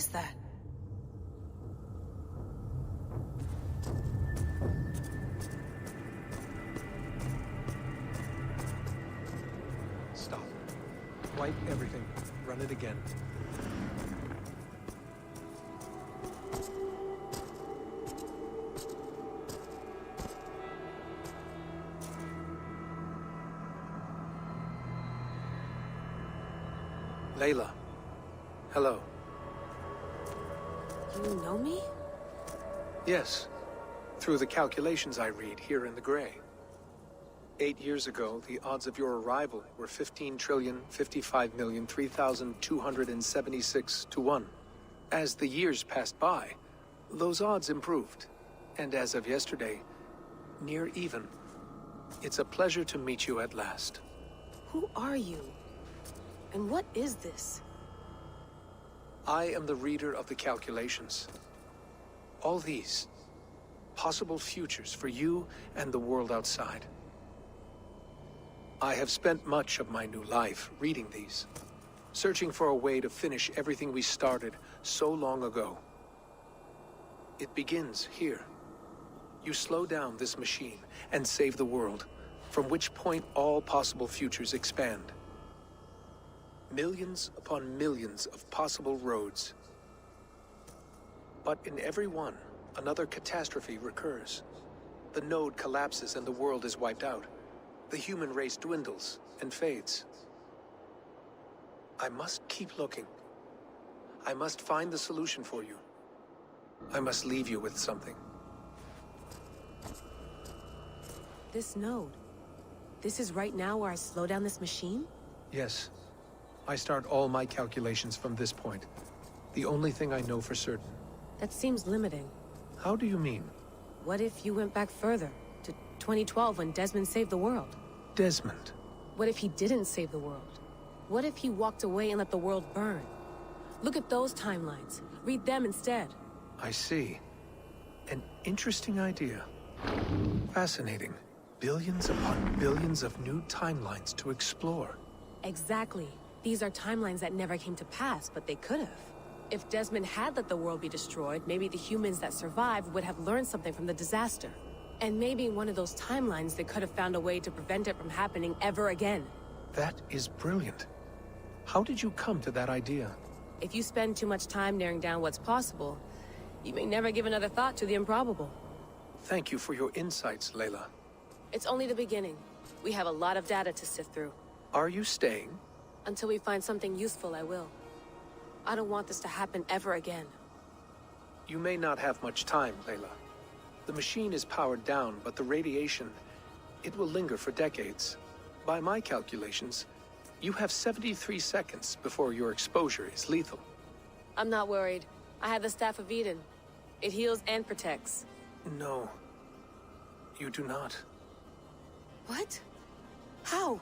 is that? Stop. Wipe everything. Run it again. Layla. Hello. You know me? Yes. Through the calculations I read here in the gray. 8 years ago, the odds of your arrival were 15,055,003,276 to 1. As the years passed by, those odds improved. And as of yesterday, near even. It's a pleasure to meet you at last. Who are you? And what is this? I am the reader of the calculations. All these, possible futures for you and the world outside. I have spent much of my new life reading these, searching for a way to finish everything we started so long ago. It begins here. You slow down this machine and save the world, from which point all possible futures expand. Millions upon millions of possible roads. But in every one, another catastrophe recurs. The node collapses and the world is wiped out. The human race dwindles and fades. I must keep looking. I must find the solution for you. I must leave you with something. This node. This is right now where I slow down this machine? Yes. I start all my calculations from this point. The only thing I know for certain. That seems limiting. How do you mean? What if you went back further, to 2012 when Desmond saved the world? Desmond? What if he didn't save the world? What if he walked away and let the world burn? Look at those timelines. Read them instead. I see. An interesting idea. Fascinating. Billions upon billions of new timelines to explore. Exactly. These are timelines that never came to pass, but they could have. If Desmond had let the world be destroyed, maybe the humans that survived would have learned something from the disaster. And maybe in one of those timelines they could have found a way to prevent it from happening ever again. That is brilliant. How did you come to that idea? If you spend too much time narrowing down what's possible, you may never give another thought to the improbable. Thank you for your insights, Layla. It's only the beginning. We have a lot of data to sift through. Are you staying? Until we find something useful, I will. I don't want this to happen ever again. You may not have much time, Layla. The machine is powered down, but the radiation, it will linger for decades. By my calculations, you have 73 seconds before your exposure is lethal. I'm not worried. I have the Staff of Eden. It heals and protects. No. You do not. What? How?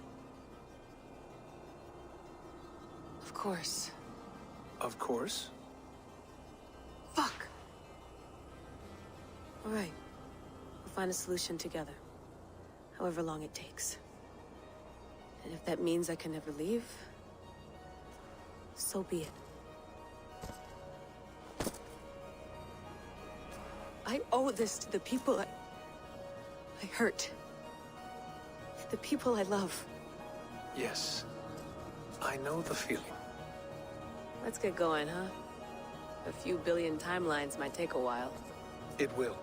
Of course. Of course. Fuck! Alright. We'll find a solution together. However long it takes. And if that means I can never leave, so be it. I owe this to the people I hurt. The people I love. Yes. I know the feeling. Let's get going, huh? A few billion timelines might take a while. It will.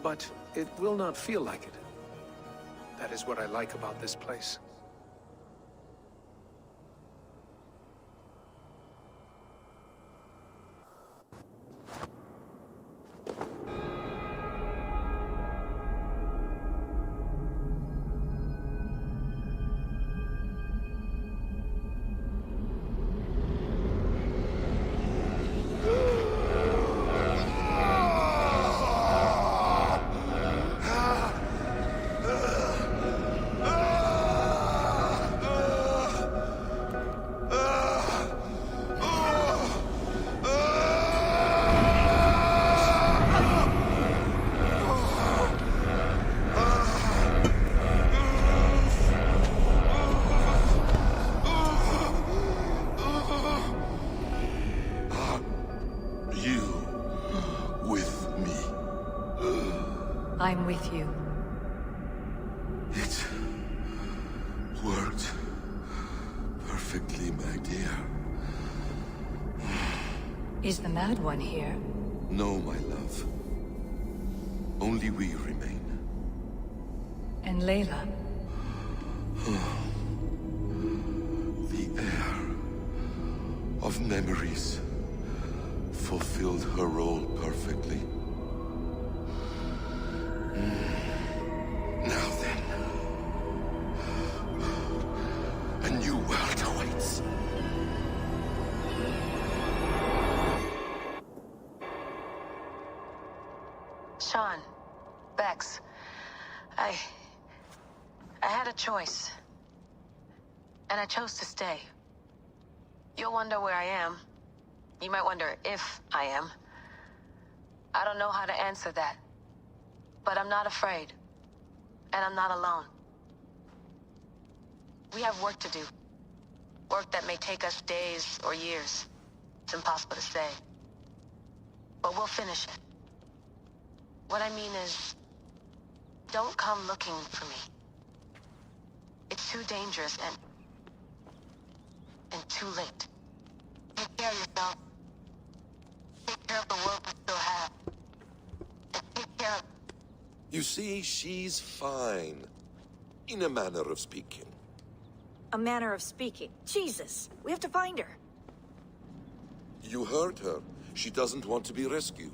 But it will not feel like it. That is what I like about this place. I'm with you. It worked perfectly, my dear. Is the Mad One here? No, my love. Only we remain. And Layla? The air of memories fulfilled her role perfectly. Now then, a new world awaits. Sean, Bex, I had a choice. And I chose to stay. You'll wonder where I am. You might wonder if I am. I don't know how to answer that. But I'm not afraid. And I'm not alone. We have work to do. Work that may take us days or years. It's impossible to say. But we'll finish it. What I mean is, don't come looking for me. It's too dangerous and too late. Take care of yourself. Take care of the world we still have. And take care of... You see, she's fine. In a manner of speaking. A manner of speaking. Jesus, we have to find her. You heard her. She doesn't want to be rescued.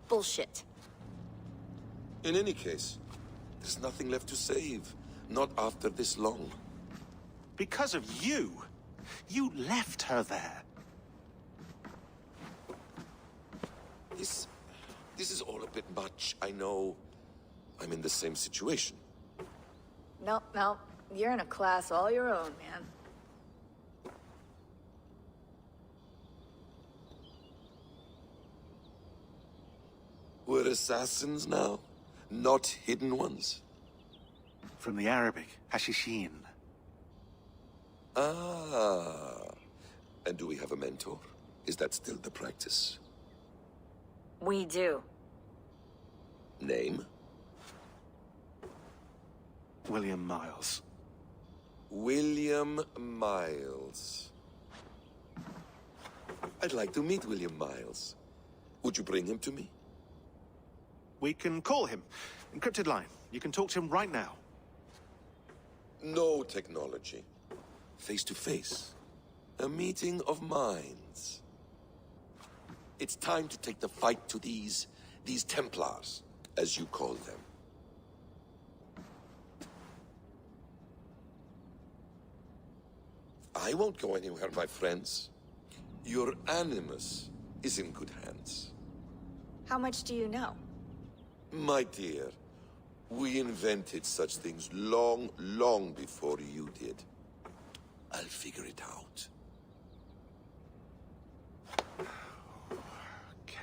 Bullshit. In any case, there's nothing left to save. Not after this long. Because of you. You left her there. This is all a bit much. I know. I'm in the same situation. No. You're in a class all your own, man. We're assassins now, not hidden ones. From the Arabic, Hashishin. Ah. And do we have a mentor? Is that still the practice? We do. Name? William Miles. William Miles. I'd like to meet William Miles. Would you bring him to me? We can call him. Encrypted line. You can talk to him right now. No technology. Face to face. A meeting of minds. It's time to take the fight to these Templars, as you call them. I won't go anywhere, my friends. Your animus is in good hands. How much do you know? My dear, we invented such things long, long before you did. I'll figure it out. Okay.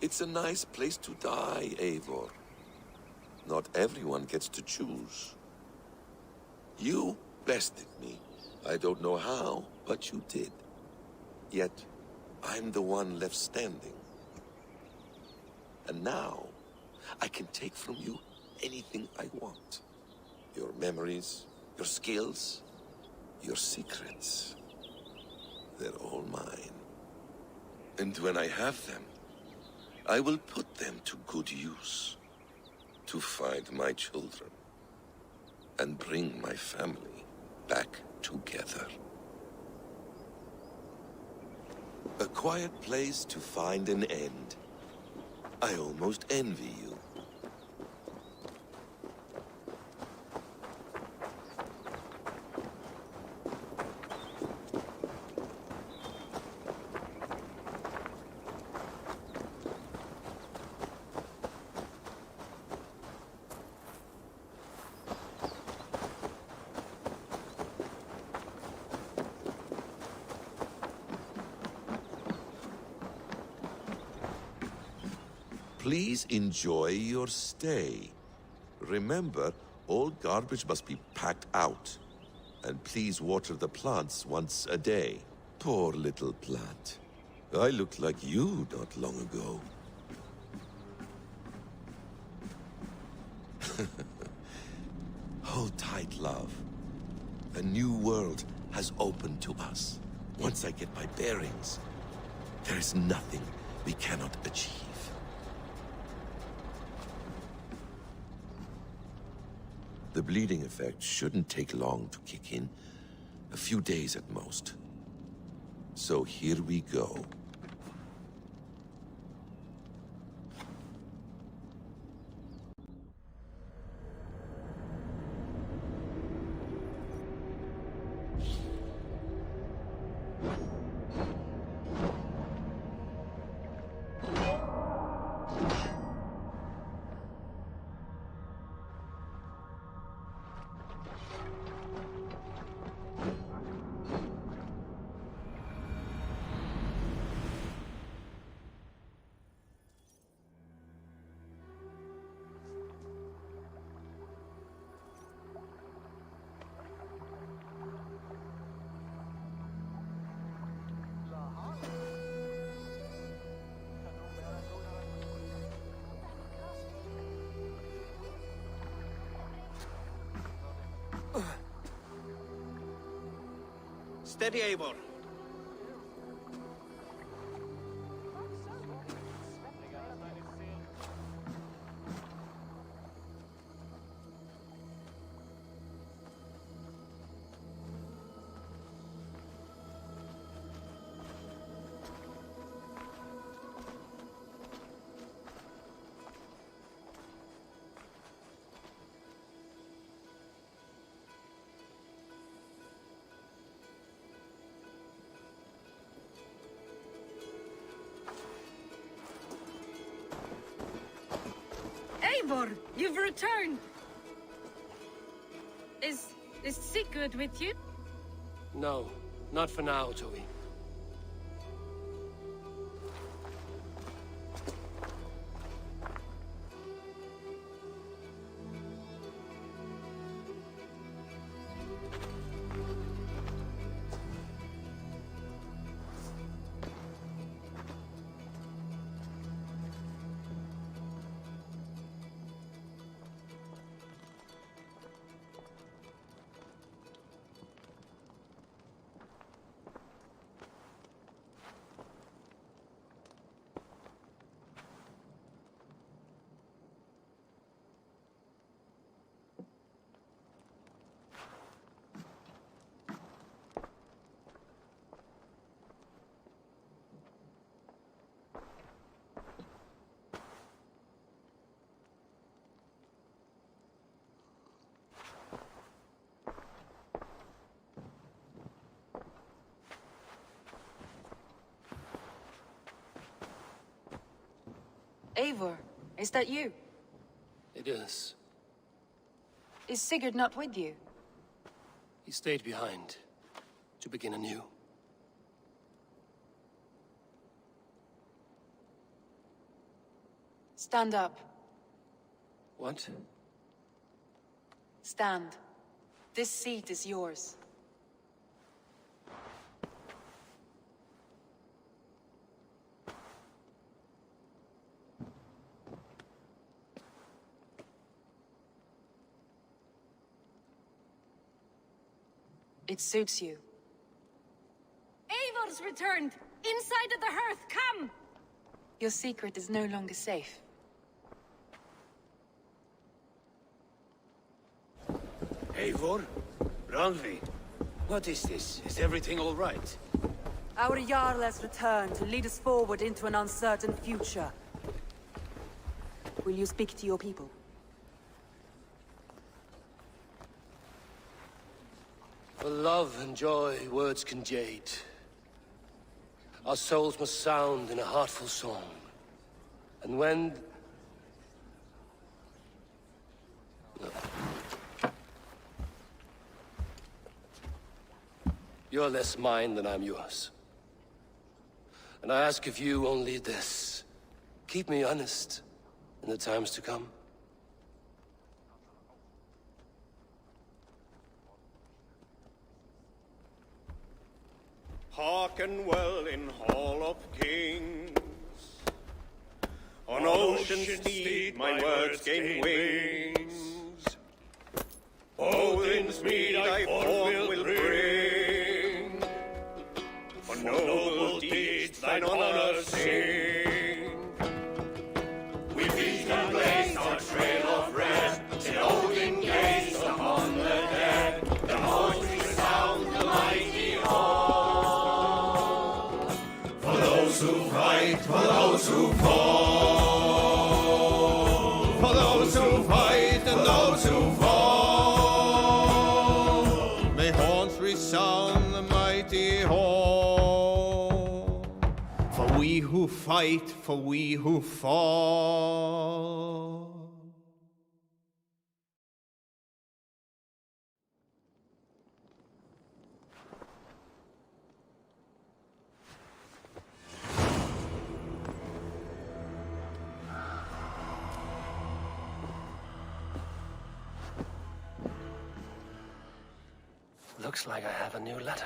It's a nice place to die, Eivor. Not everyone gets to choose. You bested me. I don't know how, but you did. Yet, I'm the one left standing. And now, I can take from you anything I want. Your memories, your skills, your secrets. They're all mine. And when I have them, I will put them to good use. To find my children. And bring my family back together. A quiet place to find an end. I almost envy you. Please enjoy your stay. Remember, all garbage must be packed out. And please water the plants once a day. Poor little plant. I looked like you not long ago. Hold tight, love. A new world has opened to us. Once I get my bearings, there is nothing we cannot achieve. The bleeding effect shouldn't take long to kick in. A few days at most. So here we go. Steady, Eivor. Eivor, you've returned! Is Sigurd with you? No, not for now, Joey. Eivor, is that you? It is. Is Sigurd not with you? He stayed behind to begin anew. Stand up. What? Stand. This seat is yours. It suits you. Eivor's returned! Inside of the hearth, come! Your secret is no longer safe. Eivor? Ralvi? What is this? Is everything all right? Our Jarl has returned to lead us forward into an uncertain future. Will you speak to your people? For love and joy, words can jade. Our souls must sound in a heartful song. And when... You're less mine than I'm yours. And I ask of you only this. Keep me honest in the times to come. Hearken well in Hall of Kings. On ocean's steed my words gain wings. Odin's mead I forth will bring. For noble deeds thine honor sing. We beat and blaze our trail of red, till Odin gazed upon the dead. The voice resound the mighty hall. For those who fight, for those who fall. For those who fight and those who fall. May horns resound the mighty hall. For we who fight, for we who fall. Looks like I have a new letter.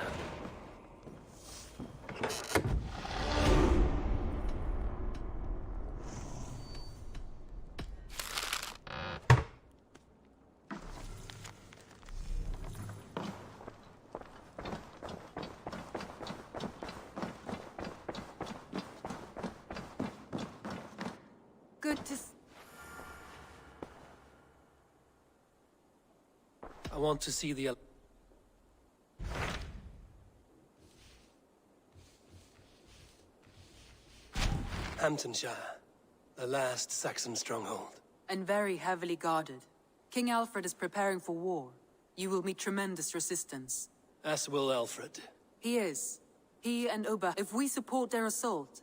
Good to I want to see the... Hamptonshire, the last Saxon stronghold. and very heavily guarded. King Alfred is preparing for war. You will meet tremendous resistance. As will Alfred. He is. He and Oba, if we support their assault.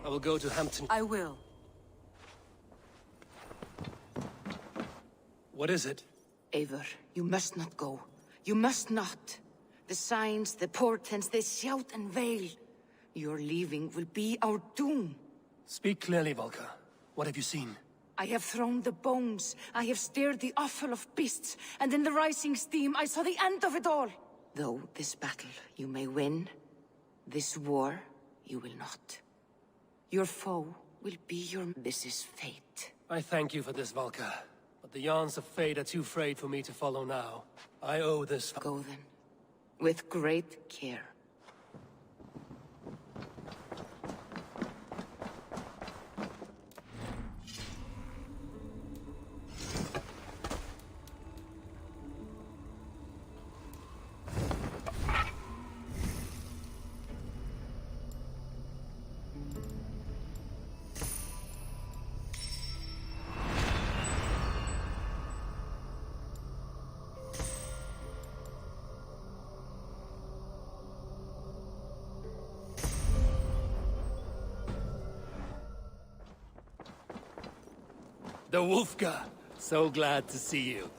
I will go to Hampton. I will. What is it? Eivor, you must not go. You must not. The signs, the portents, they shout and wail. Your leaving will be our doom. Speak clearly, Volker. What have you seen? I have thrown the bones. I have stirred the offal of beasts. And in the rising steam, I saw the end of it all. Though this battle you may win, this war you will not. Your foe will be your... This is fate. I thank you for this, Volker. But the yarns of fate are too frayed for me to follow now. I owe this... Go then. With great care. The Wolfka! So glad to see you.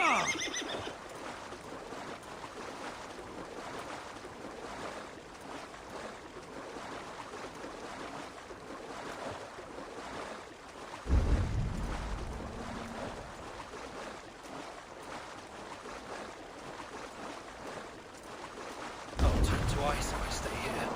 I'll turn to ice if I stay here.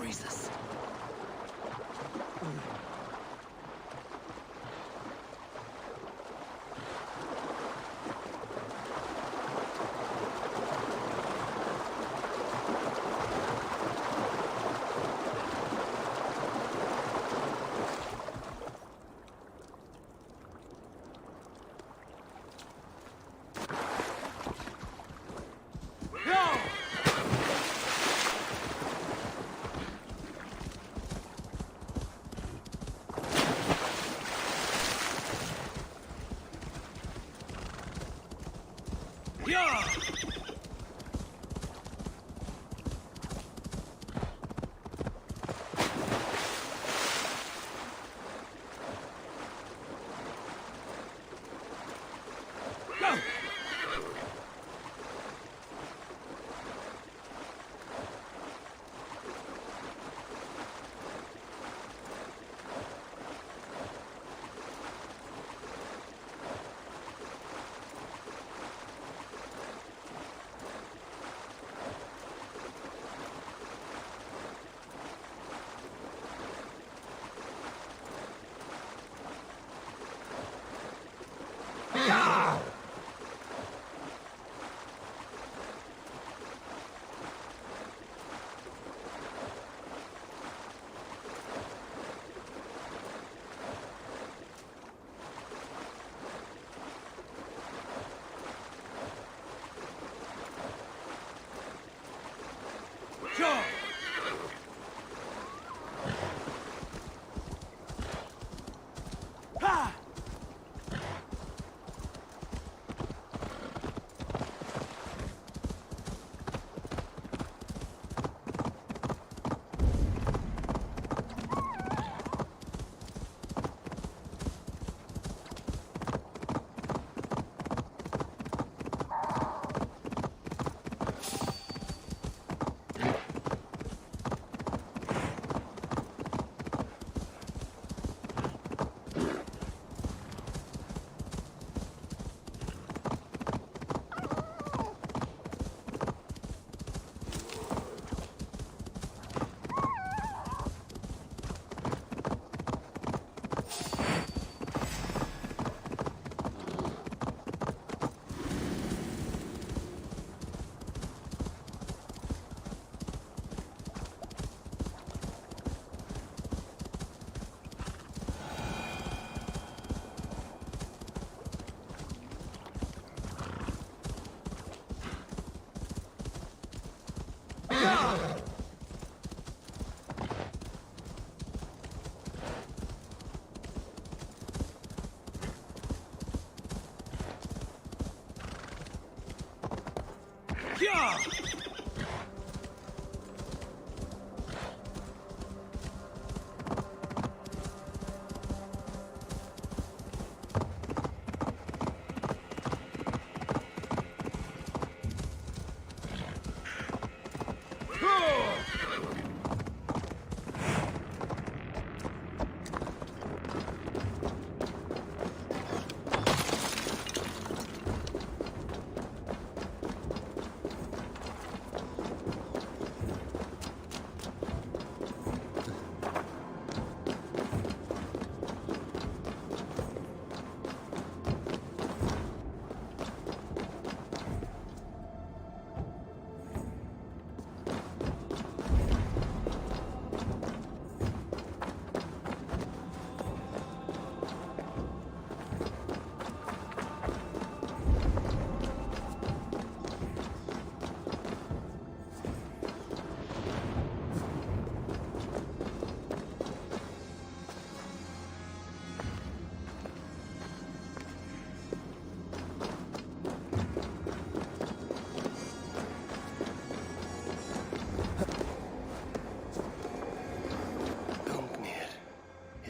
freezes.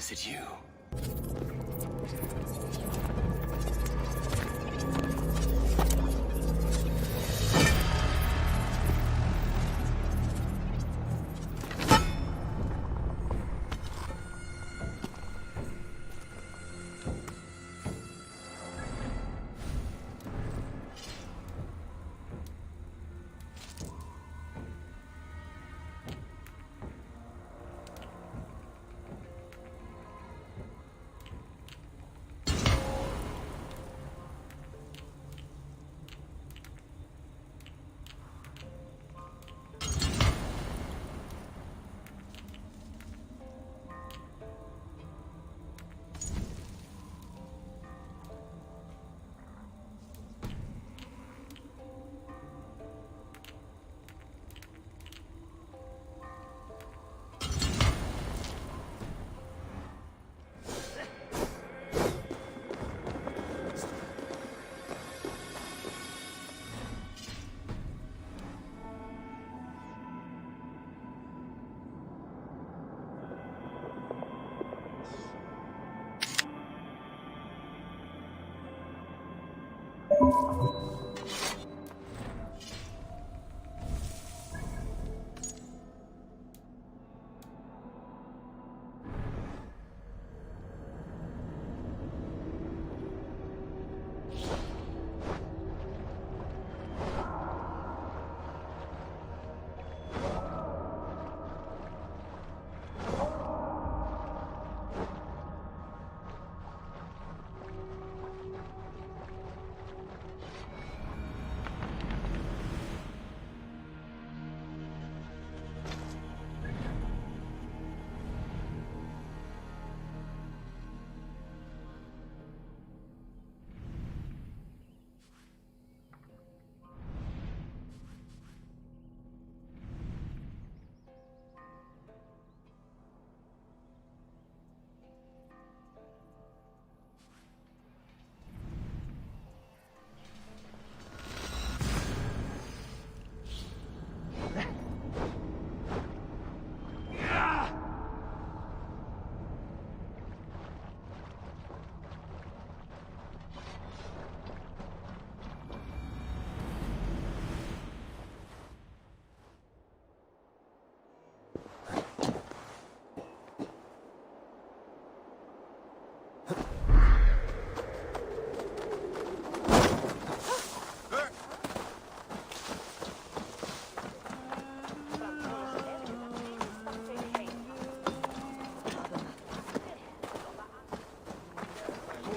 Is it you?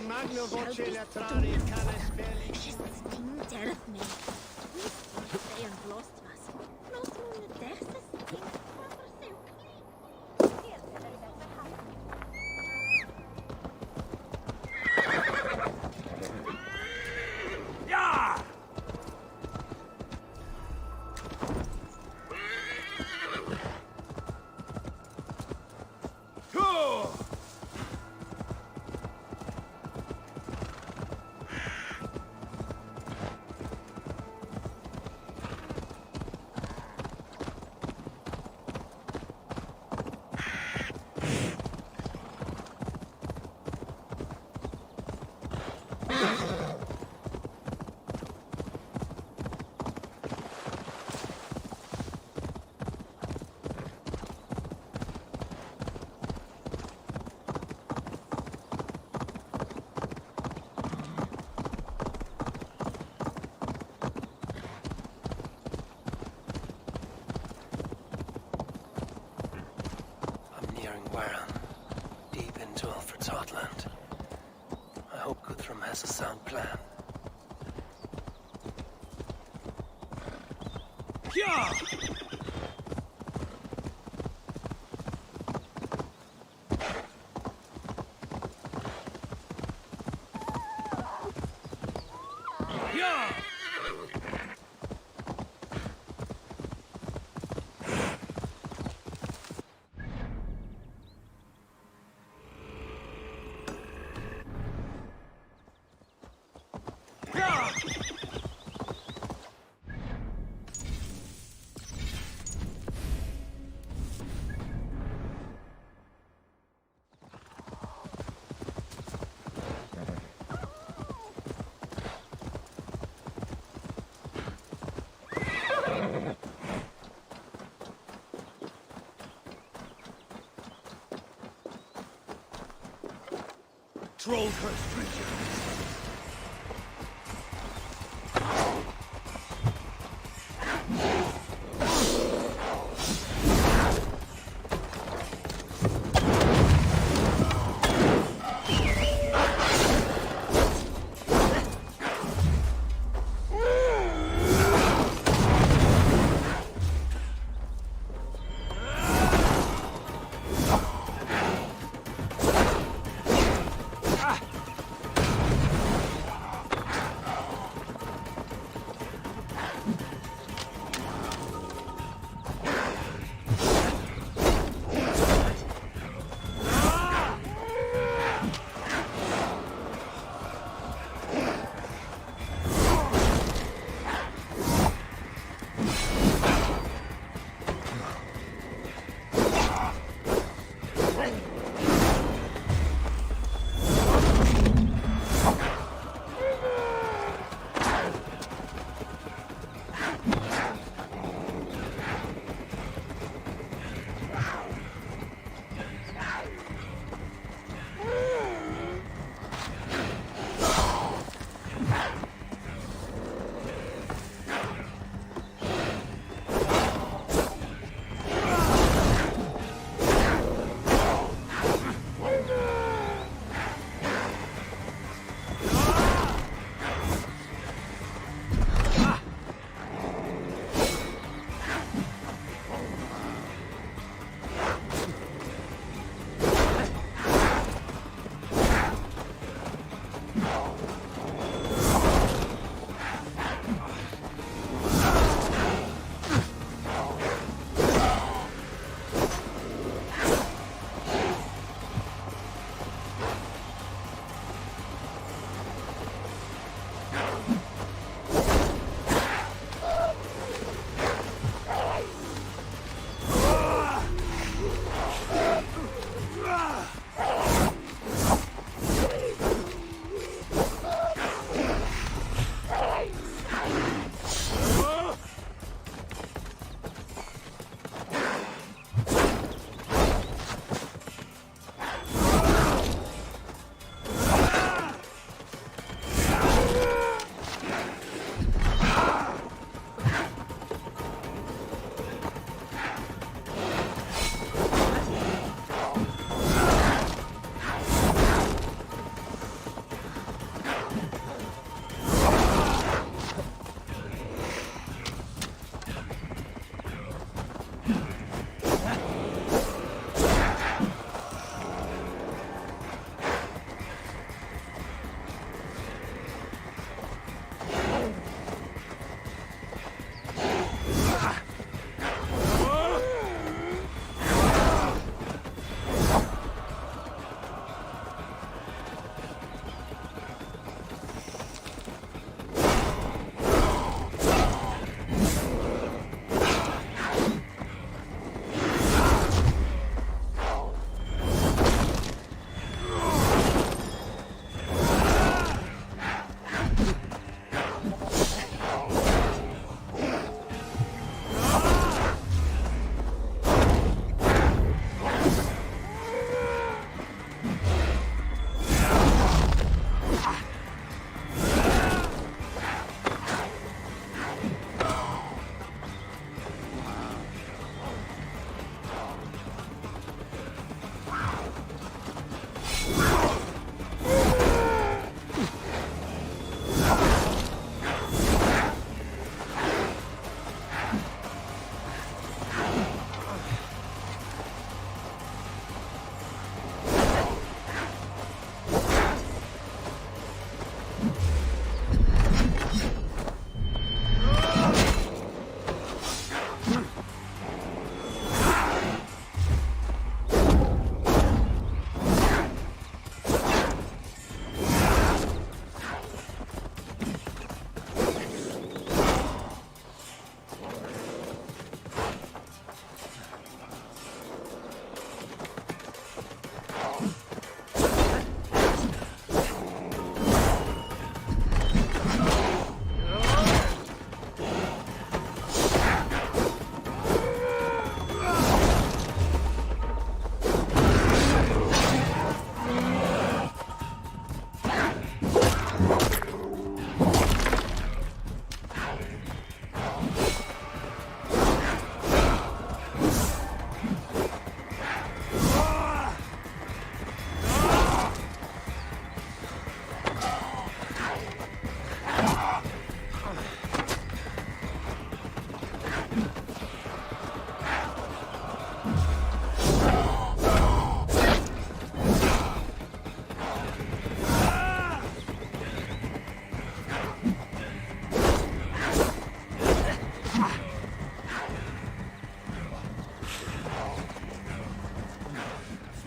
Magno voce latrari canes belli. Death me. They have lost us. Not on the death is Odin's heartland. I hope Guthrum has a sound plan. Yeah! Troll curse creature.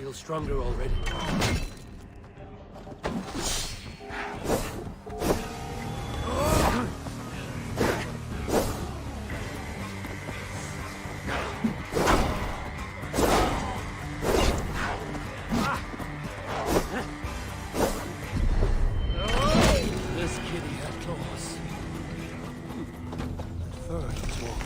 feel stronger already. This kitty had claws. That fur was warm.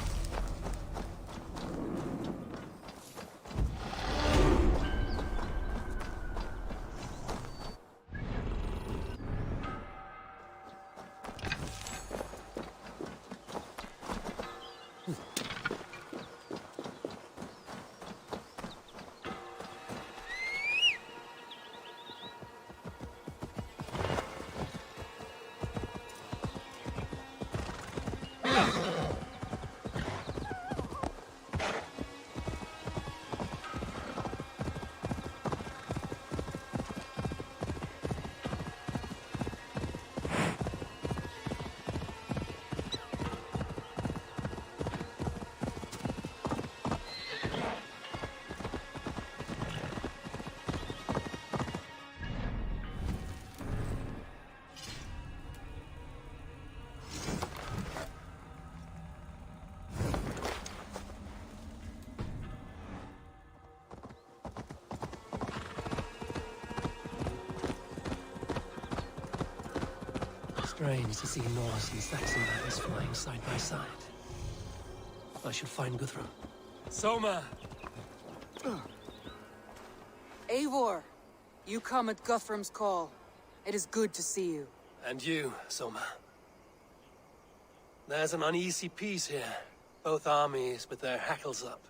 Strange to see Norse and Saxon banners flying side by side. I should find Guthrum. Soma! Eivor, you come at Guthrum's call. It is good to see you. And you, Soma. There's an uneasy peace here. Both armies with their hackles up.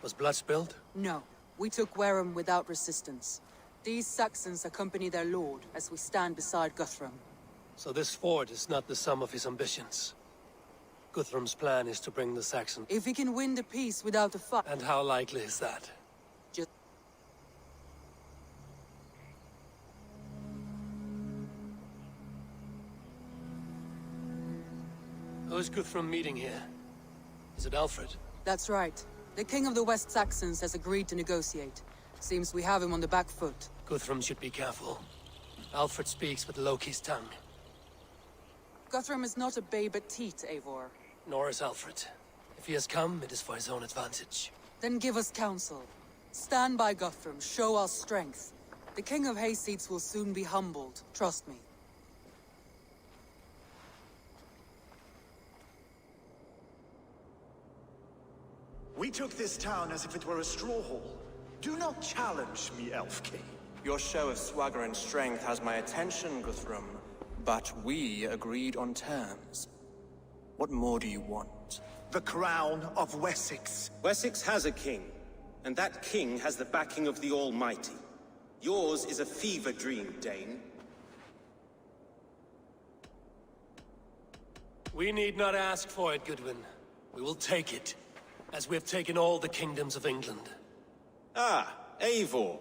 Was blood spilled? No, we took Wareham without resistance. These Saxons accompany their lord as we stand beside Guthrum. So this fort is not the sum of his ambitions. Guthrum's plan is to bring the Saxon. If we can win the peace without a fight... And how likely is that? Just... Who's Guthrum meeting here? Is it Alfred? That's right. The king of the West Saxons has agreed to negotiate. Seems we have him on the back foot. Guthrum should be careful. Alfred speaks with Loki's tongue. Guthrum is not a babe at teat, Eivor. Nor is Alfred. If he has come, it is for his own advantage. Then give us counsel. Stand by Guthrum, show our strength. The king of Hayseeds will soon be humbled, trust me. We took this town as if it were a straw hall. Do not challenge me, Elf King. Your show of swagger and strength has my attention, Guthrum. But we agreed on terms. What more do you want? The crown of Wessex. Wessex has a king, and that king has the backing of the Almighty. Yours is a fever dream, Dane. We need not ask for it, Goodwin. We will take it, as we have taken all the kingdoms of England. Ah, Eivor.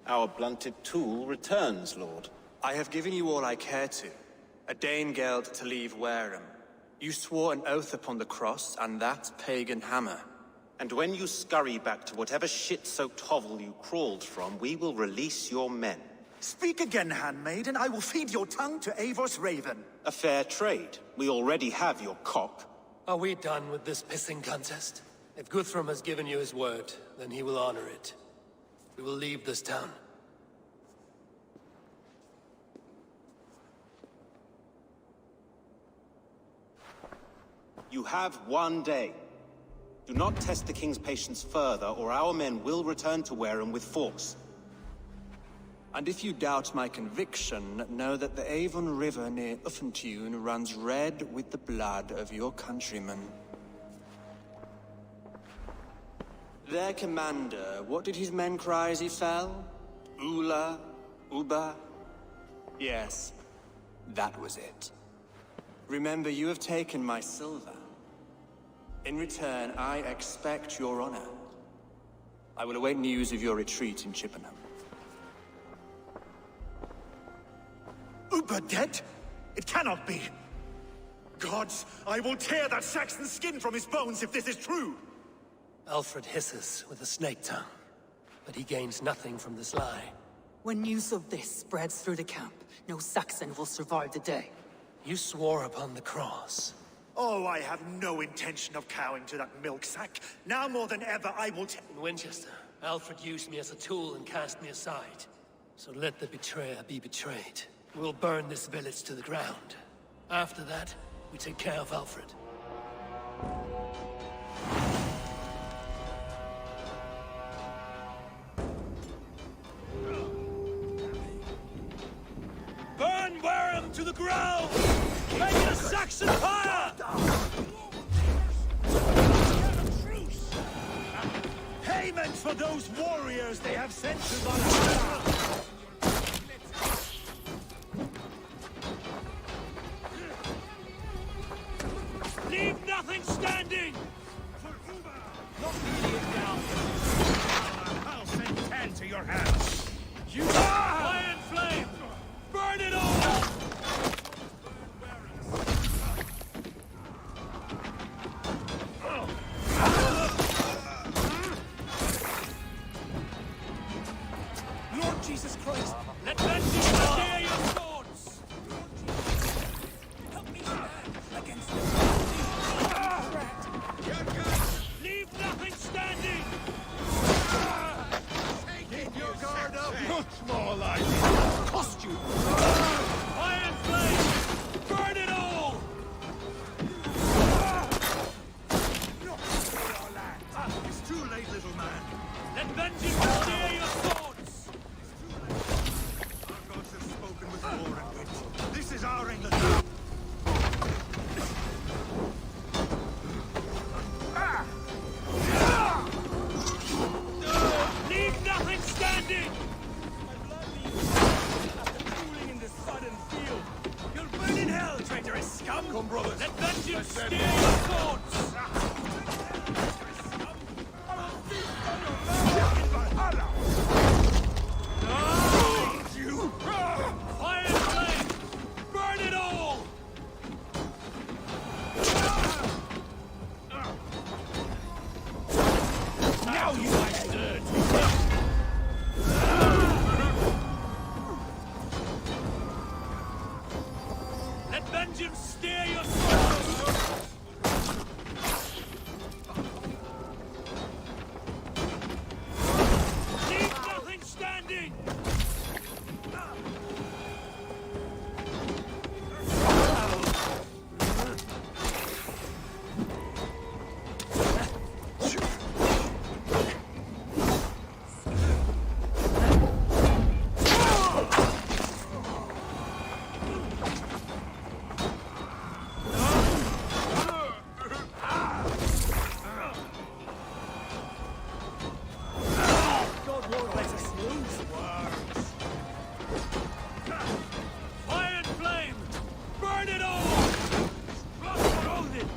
Our blunted tool returns, Lord. I have given you all I care to. A Danegeld to leave Wareham. You swore an oath upon the cross, and that pagan hammer. And when you scurry back to whatever shit-soaked hovel you crawled from, we will release your men. Speak again, handmaid, and I will feed your tongue to Eivor's raven. A fair trade. We already have your cock. Are we done with this pissing contest? If Guthrum has given you his word, then he will honor it. We will leave this town. You have one day. Do not test the king's patience further, or our men will return to Wareham with force. And if you doubt my conviction, know that the Avon River near Uffentune runs red with the blood of your countrymen. Their commander, what did his men cry as he fell? Ula? Uba? Yes, that was it. Remember, you have taken my silver. In return, I expect your honor. I will await news of your retreat in Chippenham. Uber dead? It cannot be! Gods, I will tear that Saxon skin from his bones if this is true! Alfred hisses with a snake tongue. but he gains nothing from this lie. When news of this spreads through the camp, no Saxon will survive the day. You swore upon the cross. Oh, I have no intention of cowing to that milk sack. Now more than ever, I will In Winchester, Alfred used me as a tool and cast me aside. So let the betrayer be betrayed. We'll burn this village to the ground. After that, we take care of Alfred. Burn Wareham to the ground! Make it a Saxon fire! Payment for those warriors they have sent to Valhalla! Leave nothing standing! Not nearly it down. I'll send 10 to your hands. You Iron Flame! Burn it all! Lord Jesus Christ! Let vengeance steer your swords! Help me stand against the Leave nothing standing! Keep your guard up! Much more like it! Cost you! Iron Flame! Burn it all! It's too late, little man. Let vengeance steer your swords! Our gods have spoken with war and wit. This is our England. Leave nothing standing! You'll burn in hell, traitorous scum! Come, brothers. Let vengeance steer your swords! Iron Flame! Burn it all! Now you bastard! Let vengeance steer your swords! Leave nothing standing! Iron Flame! Burn it all! Odin!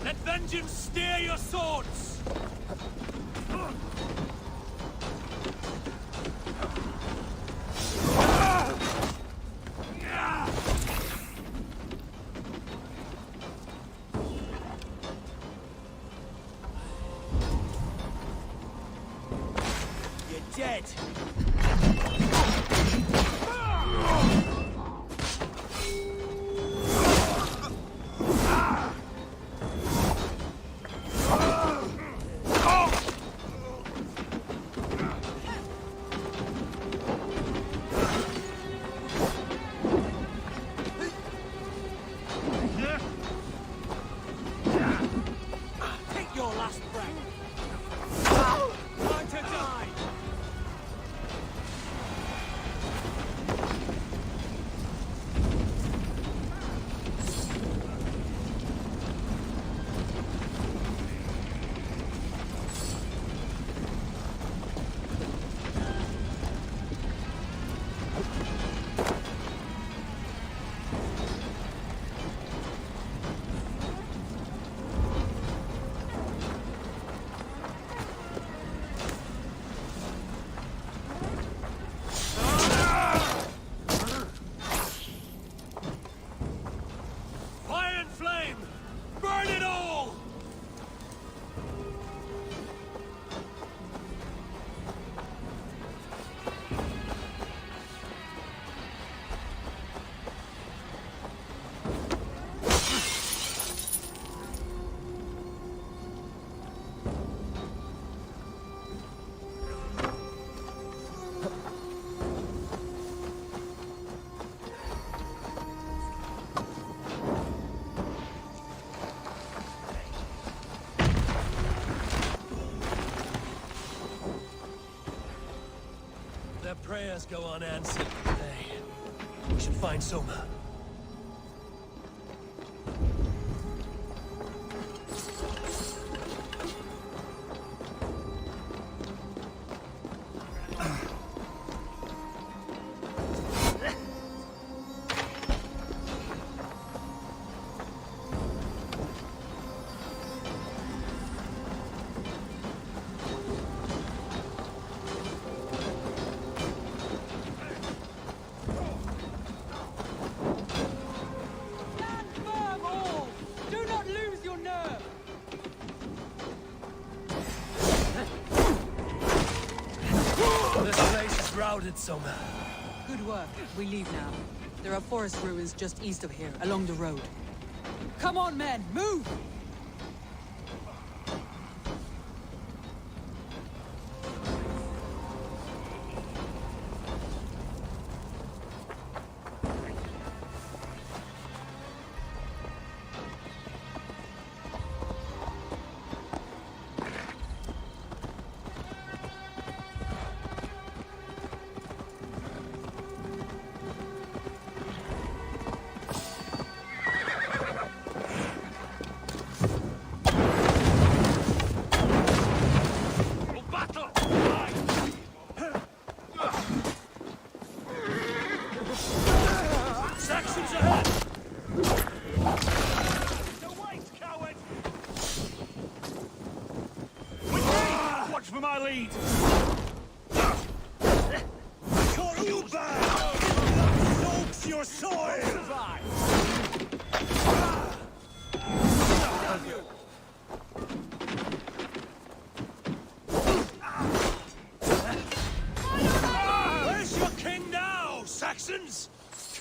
Let vengeance steer your swords! You're dead! Take your last breath! Time to die! prayers go unanswered today. We should find Soma. Soma. Good work. We leave now. There are forest ruins just east of here, along the road. Come on, men! Move!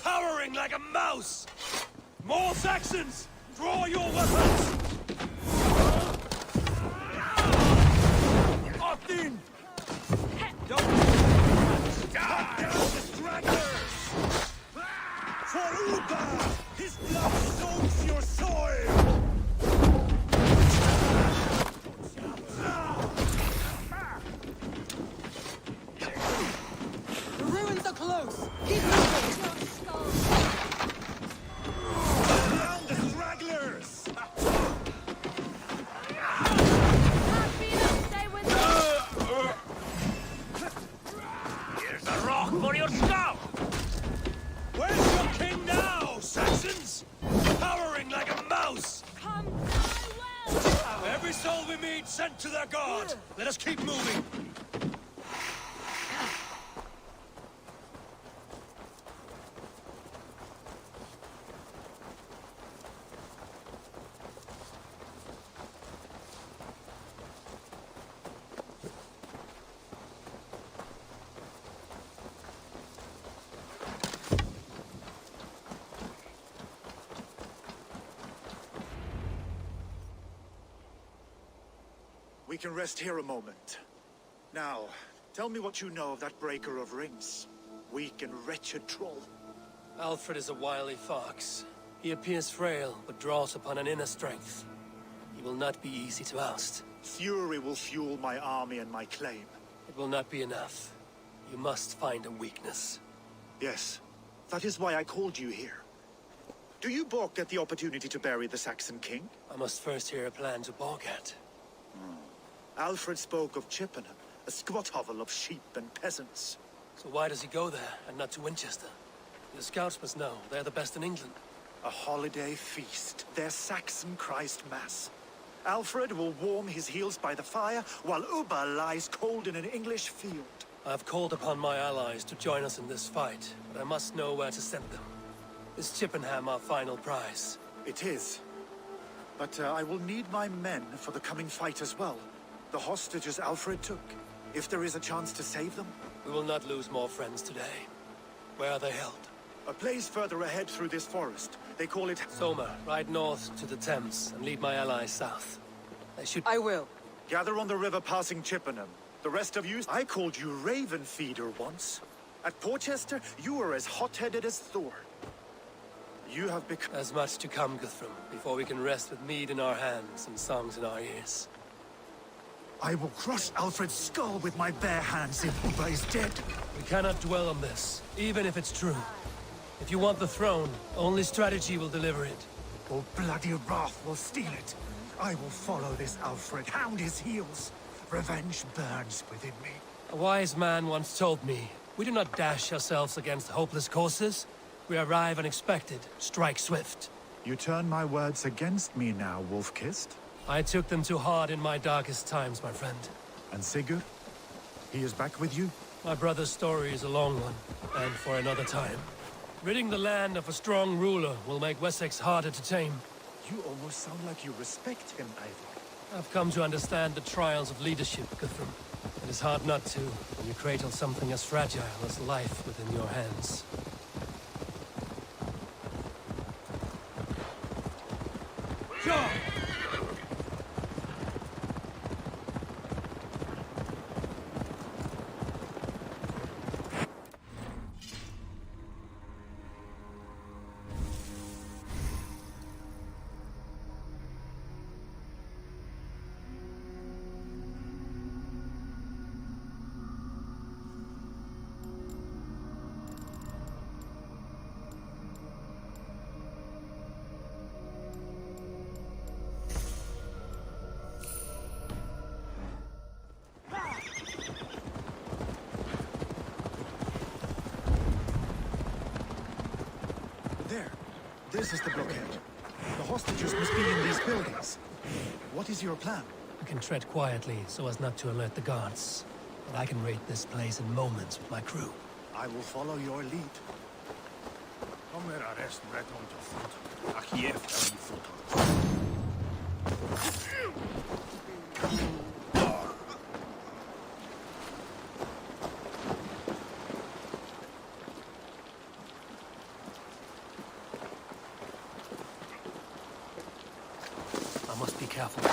Cowering like a mouse! More Saxons! Draw your weapons! Odin! Don't die! Down the stragglers! For Uba! His blood soaks your soil! The ruins are close! Keep moving! Down the stragglers! Here's a rock for your skull! Where's your king now, Saxons? Cowering like a mouse! Come well! Every soul we meet sent to their god! Let us keep moving! We can rest here a moment. Now, tell me what you know of that breaker of rings. Weak and wretched troll. Alfred is a wily fox. He appears frail, but draws upon an inner strength. He will not be easy to oust. Fury will fuel my army and my claim. It will not be enough. You must find a weakness. Yes, that is why I called you here. Do you balk at the opportunity to bury the Saxon king? I must first hear a plan to balk at. Alfred spoke of Chippenham, a squat hovel of sheep and peasants. So why does he go there, and not to Winchester? The scouts must know. They're the best in England. A holiday feast, their Saxon Christ Mass. Alfred will warm his heels by the fire, while Uba lies cold in an English field. I have called upon my allies to join us in this fight, but I must know where to send them. Is Chippenham our final prize? It is. But I will need my men for the coming fight as well. The hostages Alfred took. If there is a chance to save them. We will not lose more friends today. Where are they held? A place further ahead through this forest. They call it... Soma, ride north to the Thames and lead my allies south. They should... I will. Gather on the river passing Chippenham. The rest of you... I called you Raven Feeder once. At Porchester, you were as hot-headed as Thor. You have become... There's much to come, Guthrum, before we can rest with mead in our hands and songs in our ears. I will crush Alfred's skull with my bare hands if Uba is dead. We cannot dwell on this, even if it's true. If you want the throne, only strategy will deliver it. Or bloody wrath will steal it. I will follow this Alfred, hound his heels. Revenge burns within me. A wise man once told me, we do not dash ourselves against hopeless courses. We arrive unexpected, strike swift. You turn my words against me now, Wolf-Kissed? I took them too hard in my darkest times, my friend. And Sigurd? He is back with you? My brother's story is a long one, and for another time. Ridding the land of a strong ruler will make Wessex harder to tame. You almost sound like you respect him, Eivor. I've come to understand the trials of leadership, Guthrum. It is hard not to, when you cradle something as fragile as life within your hands. Jarl! There. This is the blockade. The hostages must be in these buildings. What is your plan? We can tread quietly so as not to alert the guards. But I can raid this place in moments with my crew. I will follow your lead. I must be careful.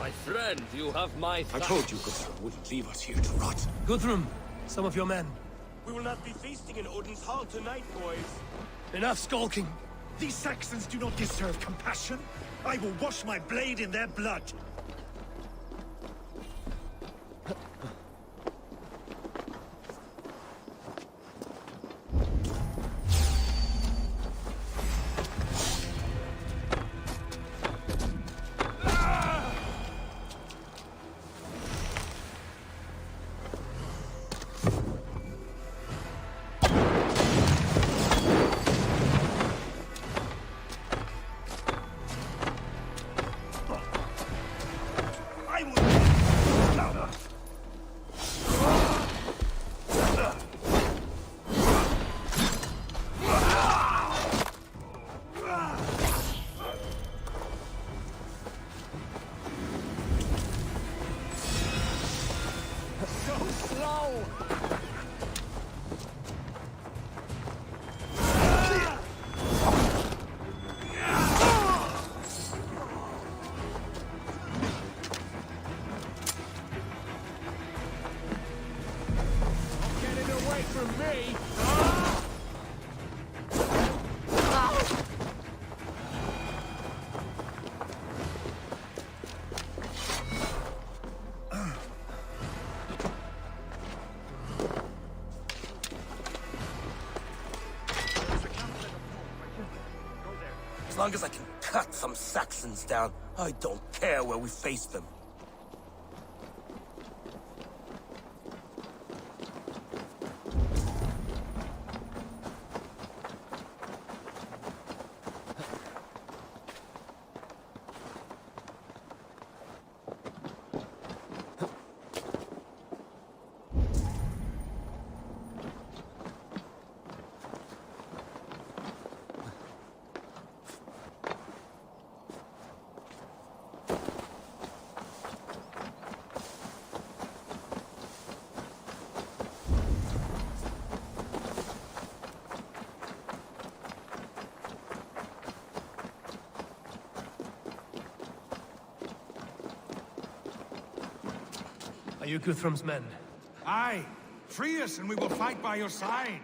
My friend, you have my I thanks. told you Guthrum wouldn't leave us here to rot. Guthrum, some of your men. We will not be feasting in Odin's hall tonight, boys. Enough skulking. These Saxons do not deserve compassion. I will wash my blade in their blood. As long as I can cut some Saxons down, I don't care where we face them. Are you Guthrum's men? Aye. Free us and we will fight by your side.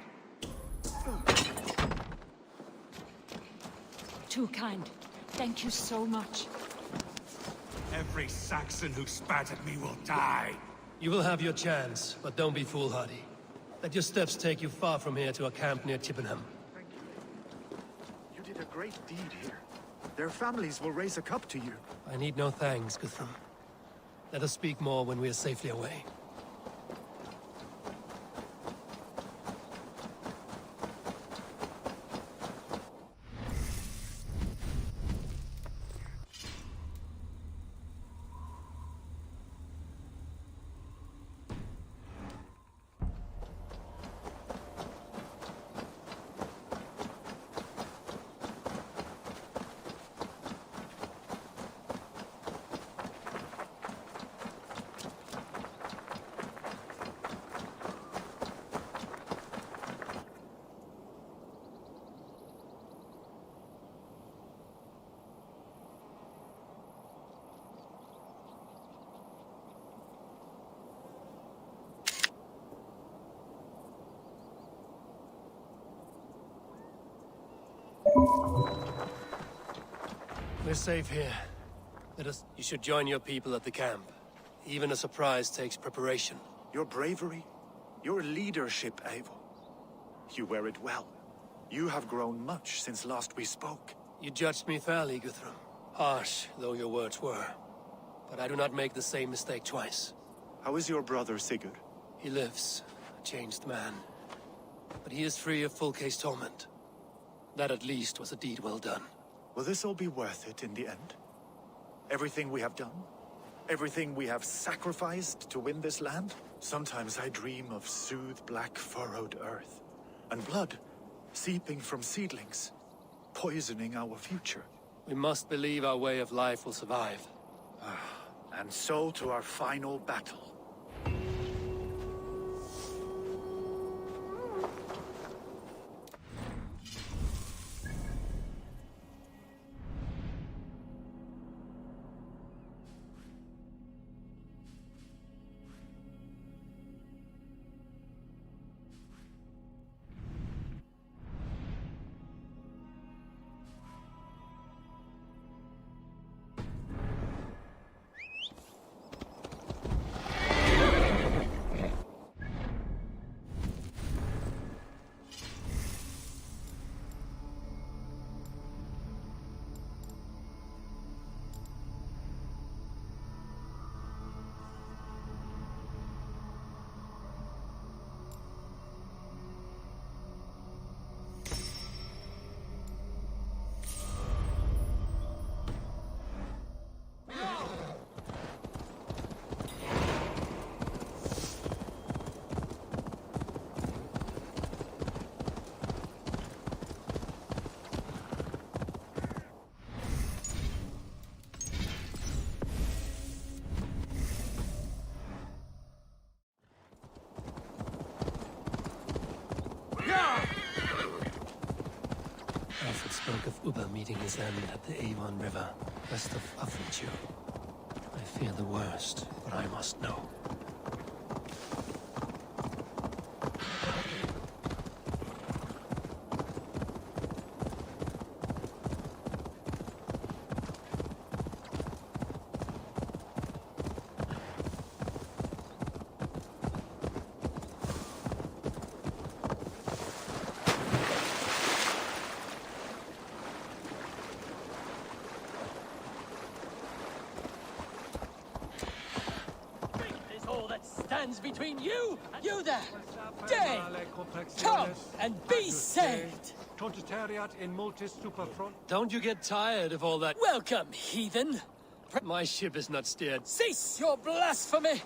Too kind. Thank you so much. Every Saxon who spat at me will die. You will have your chance, but don't be foolhardy. Let your steps take you far from here to a camp near Chippenham. You did a great deed here. Their families will raise a cup to you. I need no thanks, Guthrum. Let us speak more when we are safely away. We're safe here. Let us... You should join your people at the camp. Even a surprise takes preparation. Your bravery, your leadership, Eivor. You wear it well. You have grown much since last we spoke. You judged me fairly, Guthrum. Harsh, though your words were. But I do not make the same mistake twice. How is your brother, Sigurd? He lives, a changed man. But he is free of full case torment. That at least was a deed well done. Will this all be worth it in the end? Everything we have done? Everything we have sacrificed to win this land? Sometimes I dream of soothed black furrowed earth, and blood seeping from seedlings, poisoning our future. We must believe our way of life will survive. And so to our final battle. spoke of Uba meeting his end at the Avon River, west of Uffenchu. I fear the worst, but I must know. Stands between you there! Day! Come and be saved! Don't you get tired of all that? Welcome, heathen! My ship is not steered. Cease your blasphemy!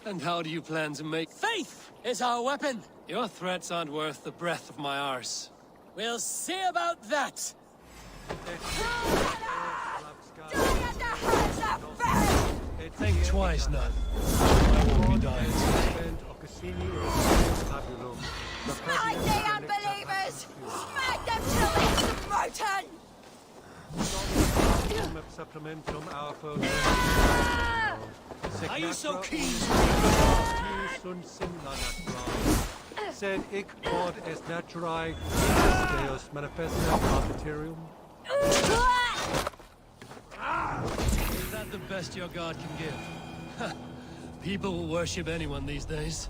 And how do you plan to make... Faith is our weapon! Your threats aren't worth the breath of my arse. We'll see about that! Think twice, none. I won't be dying today. Smite the unbelievers! Smite them till it's rotten! Are you so keen? Sed ik quod est naturae Deus manifesta materium. Is that the best your god can give? People will worship anyone these days.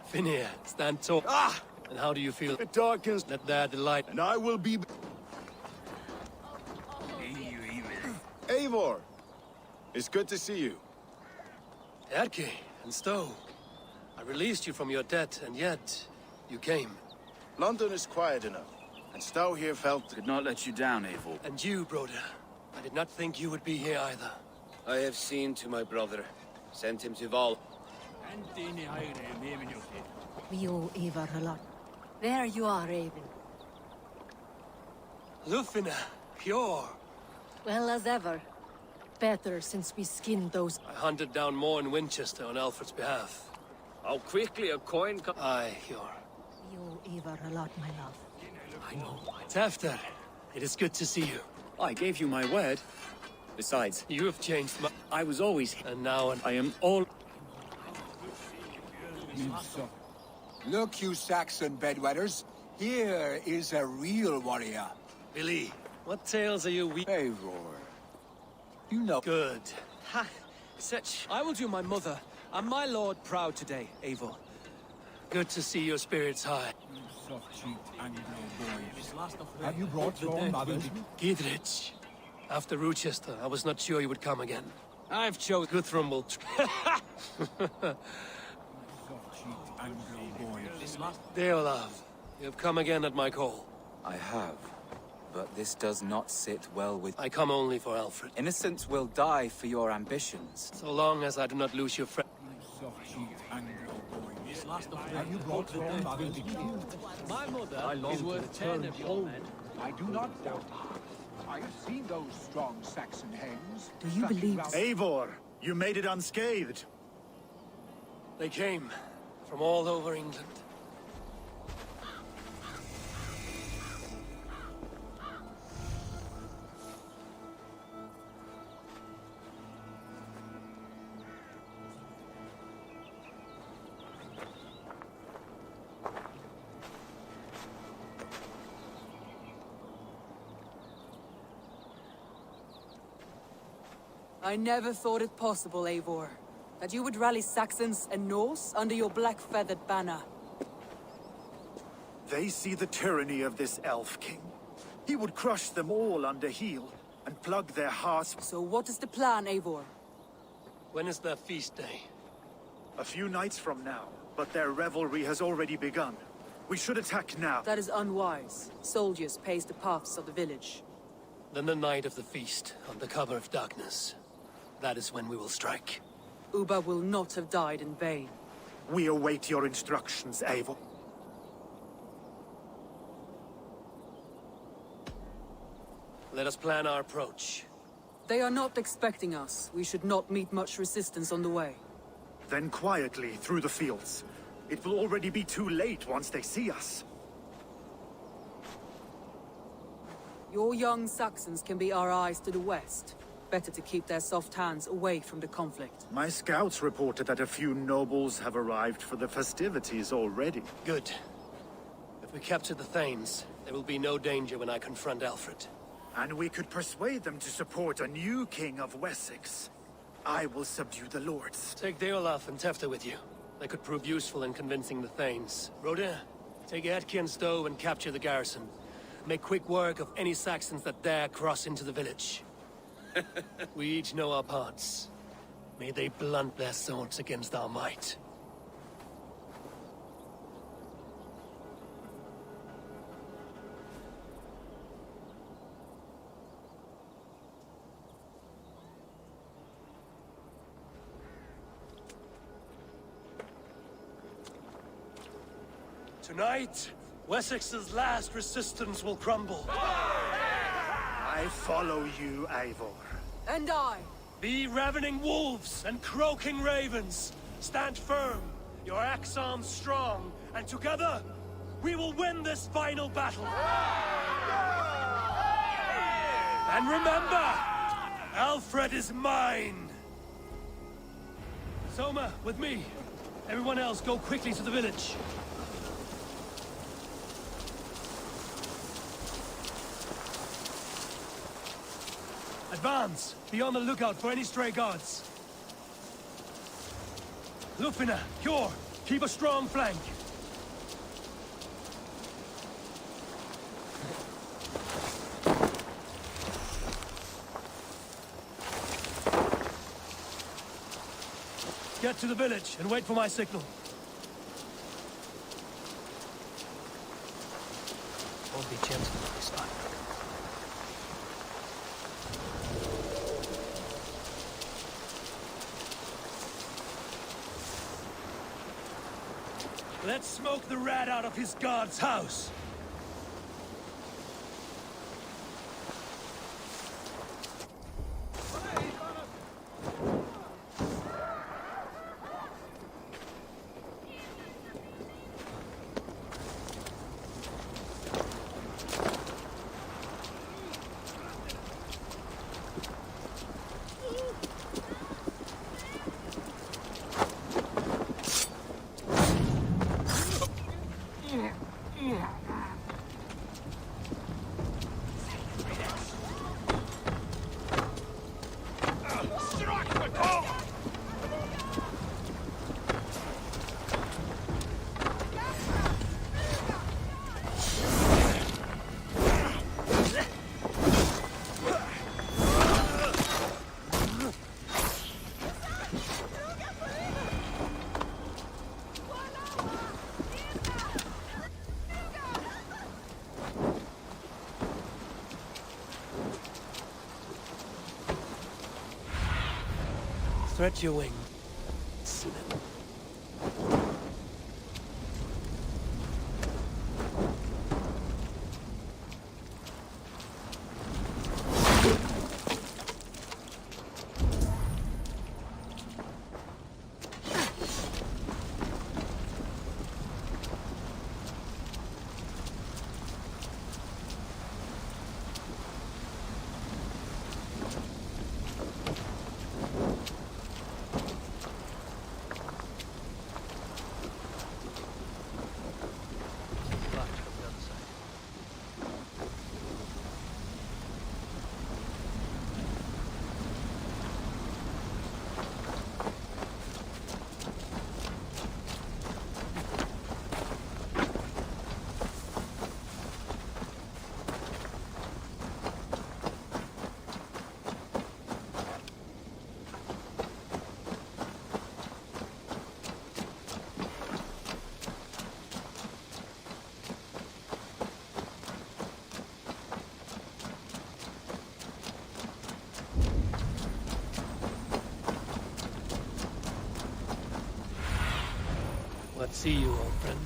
Finir, stand tall. Ah! And how do you feel? It darkens. Let there delight. And I will be... Eivor! It's good to see you. Erke and Stowe. I released you from your debt, and yet you came. London is quiet enough, and Stowe here felt... Could not let you down, Eivor. And you, brother. I did not think you would be here either. I have seen to my brother. Sent him to Val. We owe Eivor a lot. There you are, Raven. Lufina, pure. Well as ever. Better since we skinned those... I hunted down more in Winchester on Alfred's behalf. How quickly a coin comes... Aye, pure. We owe Eivor a lot, my love. I know. Tafter, it is good to see you. I gave you my word. Besides... You have changed my... I was always... And now... I am all... Look, you Saxon bedwetters. Here is a real warrior. Billy, What tales are you Eivor. You know. Good. Ha! Such. I will do my mother and my lord proud today, Eivor. Good to see your spirits high. Soft-cheeked Anglo-boy. Have you brought your mothers? Gidrich. After Rochester, I was not sure you would come again. I've chosen Guthrum will... Soft-cheeked Anglo-boy. Deolav, you have come again at my call. I have. But this does not sit well with... I come only for Alfred. Innocents will die for your ambitions. So long as I do not lose your friend. Soft-cheeked Anglo-boy. Have you brought your mothers? My mother is worth 10 of your men. I do not doubt. I have seen those strong Saxon hens. Do you believe... Eivor, you made it unscathed. They came from all over England. I never thought it possible, Eivor, that you would rally Saxons and Norse under your black-feathered banner. They see the tyranny of this elf king. He would crush them all under heel and plug their hearts. So what is the plan, Eivor? When is their feast day? A few nights from now, but their revelry has already begun. We should attack now. That is unwise. Soldiers pace the paths of the village. Then the night of the feast, under cover of darkness. That is when we will strike. Uba will not have died in vain. We await your instructions, Eivor. Let us plan our approach. They are not expecting us. We should not meet much resistance on the way. Then quietly through the fields. It will already be too late once they see us. Your young Saxons can be our eyes to the west. Better to keep their soft hands away from the conflict. My scouts reported that a few nobles have arrived for the festivities already. Good. If we capture the Thanes, there will be no danger when I confront Alfred. And we could persuade them to support a new king of Wessex. I will subdue the lords. Take Deolaf and Tefta with you. They could prove useful in convincing the Thanes. Rodin, take Etki and Stowe and capture the garrison. Make quick work of any Saxons that dare cross into the village. We each know our parts. May they blunt their swords against our might. Tonight, Wessex's last resistance will crumble. I follow you, Eivor. And I. Be ravening wolves and croaking ravens. Stand firm, your axe arms strong, and together, we will win this final battle. And remember, Alfred is mine. Soma, with me. Everyone else, go quickly to the village. Advance! Be on the lookout for any stray guards. Lufina, Hjor, keep a strong flank. Get to the village and wait for my signal. Won't be gentle this time. Let's smoke the rat out of his guard's house. Stretch your wing. Let's see you, old friend.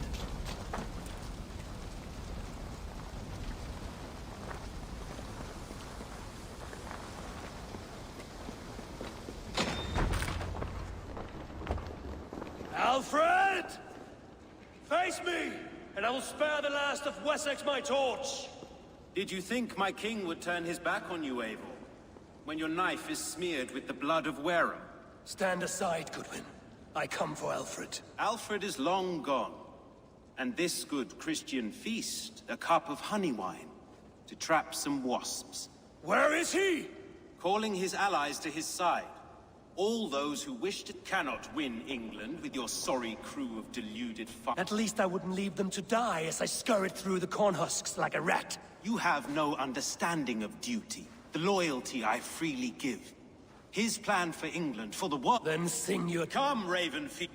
Alfred! Face me, and I will spare the last of Wessex my torch! Did you think my king would turn his back on you, Eivor? When your knife is smeared with the blood of Wareham? Stand aside, Goodwin. I come for Alfred. Alfred is long gone. And this good Christian feast, a cup of honey wine, to trap some wasps. Where is he? Calling his allies to his side. All those who wished it cannot win England with your sorry crew of deluded At least I wouldn't leave them to die as I scurried through the corn husks like a rat. You have no understanding of duty, the loyalty I freely give. His plan for England, for the world. Then sing your... Come, Ravenfield.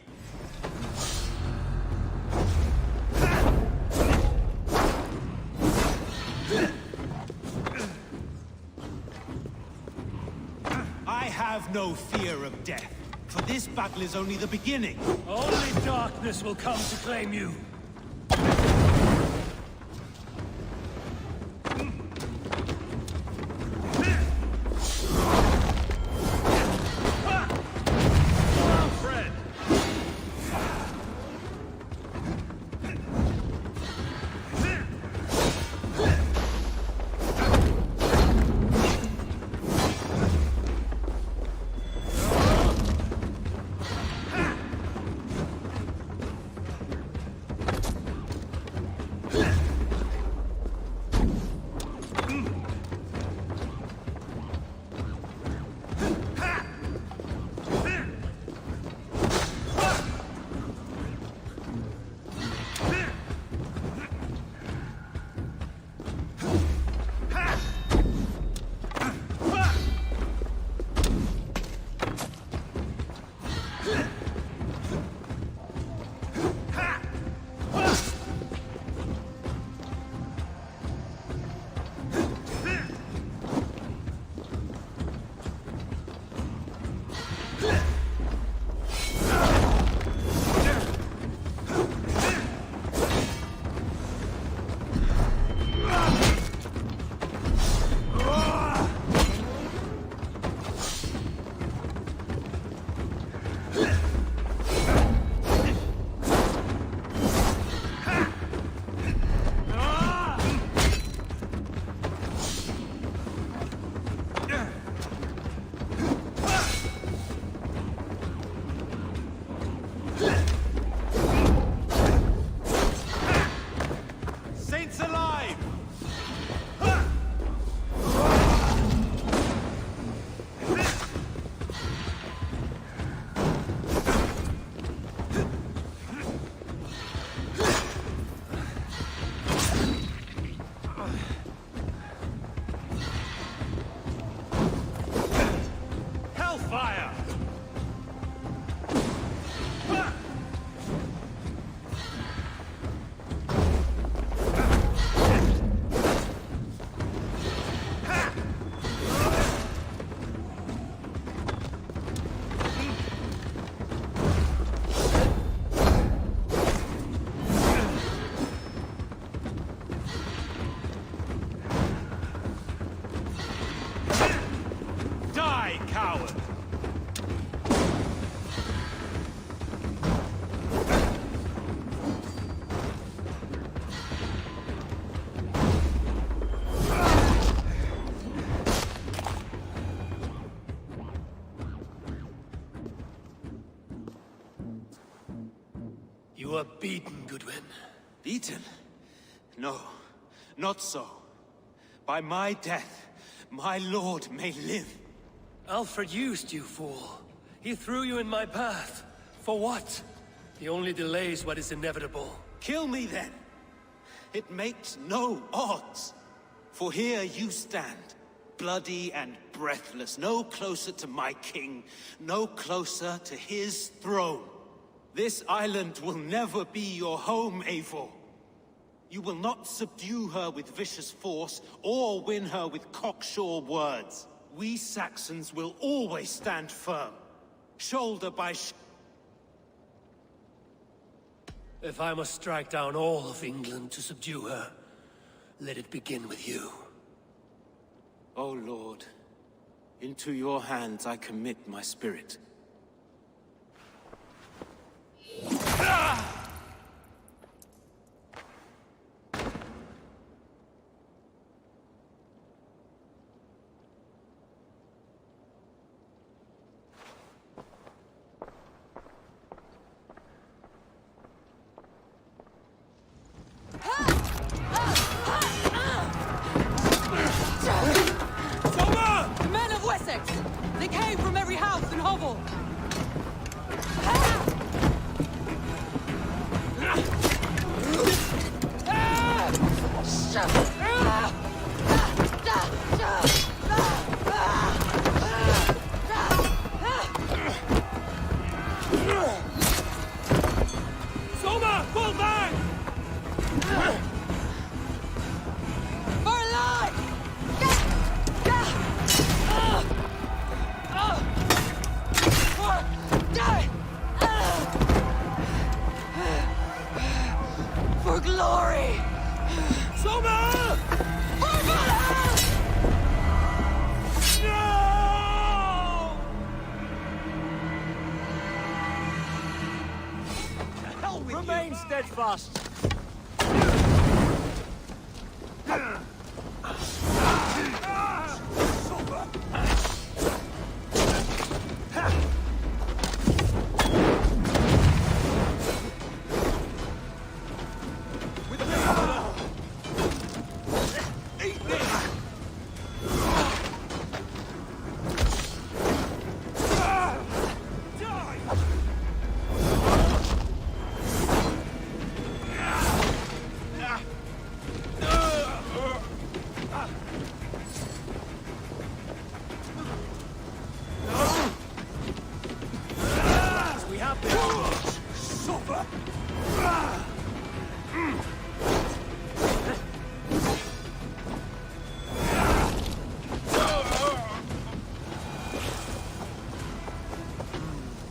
I have no fear of death, for this battle is only the beginning. Only darkness will come to claim you. You are beaten, Goodwin. Beaten? No, not so. By my death, my lord may live. Alfred used you, fool. He threw you in my path. For what? He only delays what is inevitable. Kill me then. It makes no odds. For here you stand, bloody and breathless, no closer to my king, no closer to his throne. This island will never be your home, Eivor. You will not subdue her with vicious force, or win her with cocksure words. We Saxons will always stand firm, shoulder by shoulder. If I must strike down all of England to subdue her, let it begin with you. O Lord, into your hands I commit my spirit. Soma! The men of Wessex! They came from every house and hovel! Soma, fall back! For life! For glory! Soma! For Valhalla! No! Remain steadfast.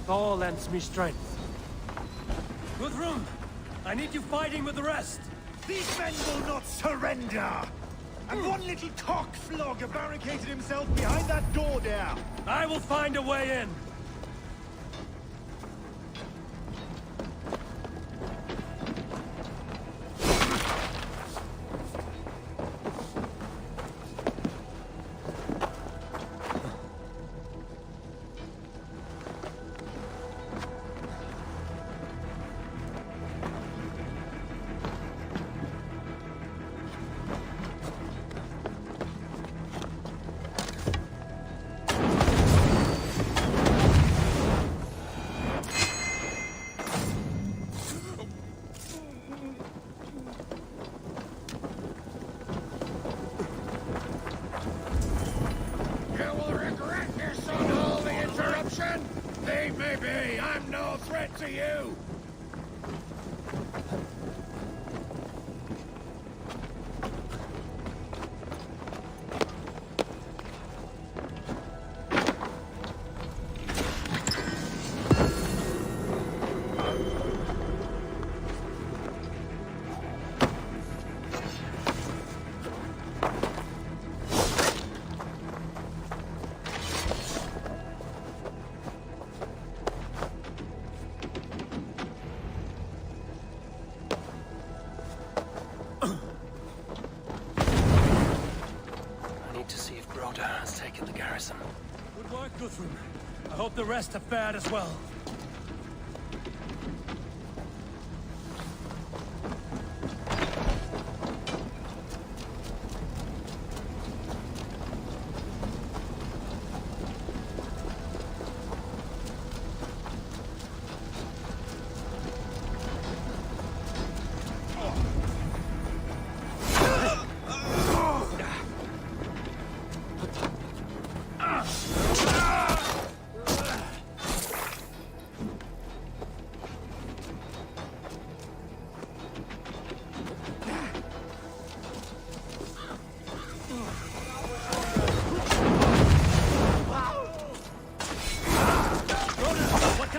Thor lends me strength. Guthrum, I need you fighting with the rest. These men will not surrender! And one little cockflogger barricaded himself behind that door there! I will find a way in. To you! Good work, Guthrum. I hope the rest have fared as well.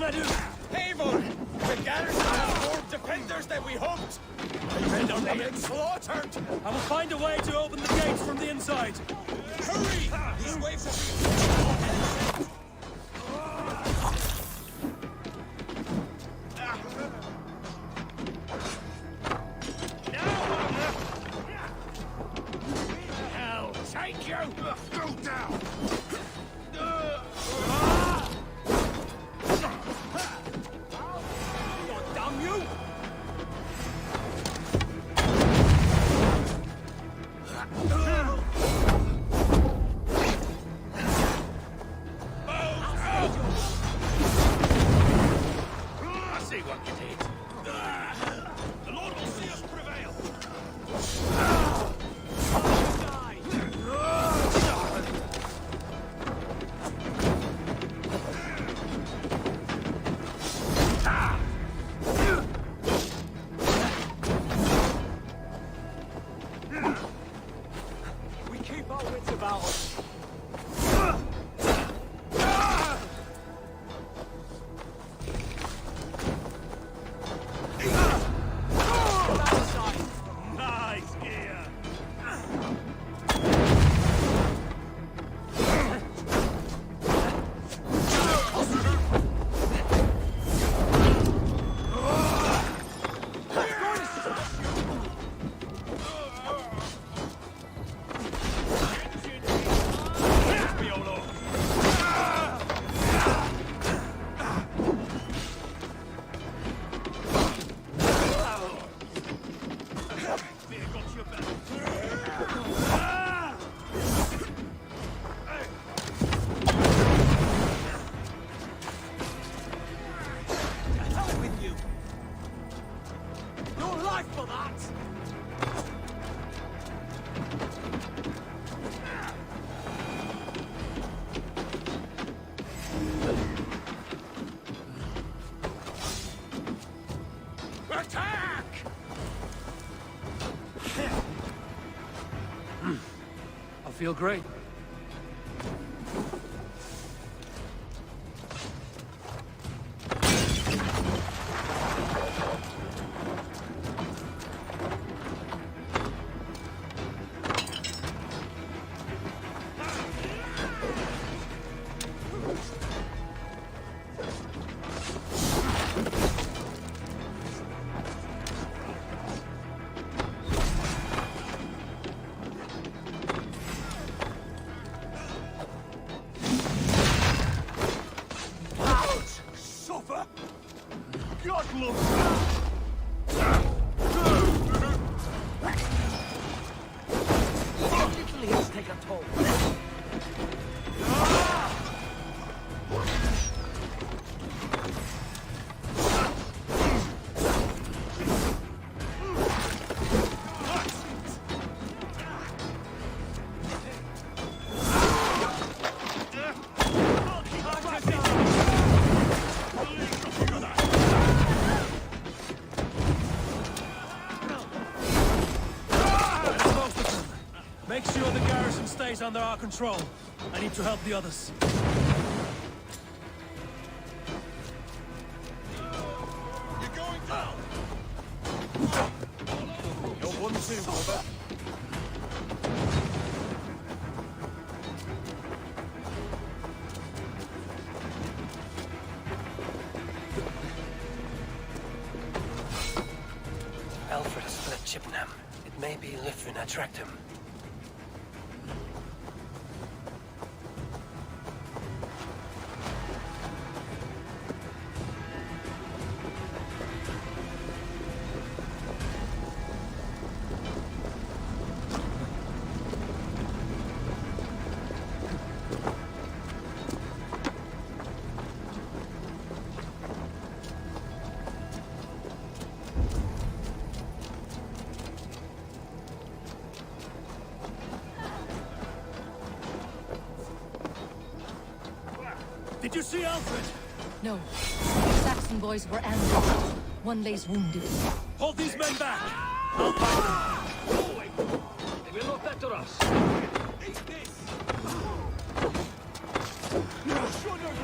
can I do? Eivor! The garrison has more defenders than we hoped! Men are being slaughtered! I will find a way to open the gates from the inside. Hurry! These waves are being... Hell, take you! Go down! Damn you! I see what you did. The Lord will see us prevail. We keep our wits about us. Nice gear. Your life for that! Attack! I feel great. Suffer! God love Little hills take a toll. Make sure the garrison stays under our control. I need to help the others. You're going down! You're 1-2, Robert. Alfred has fled Chippenham. It may be Lithrin attract him. Did you see Alfred? No. The Saxon boys were ambushed. One lays wounded. Hold these men back! I'll fight them! They will not better us! Eat this! You should have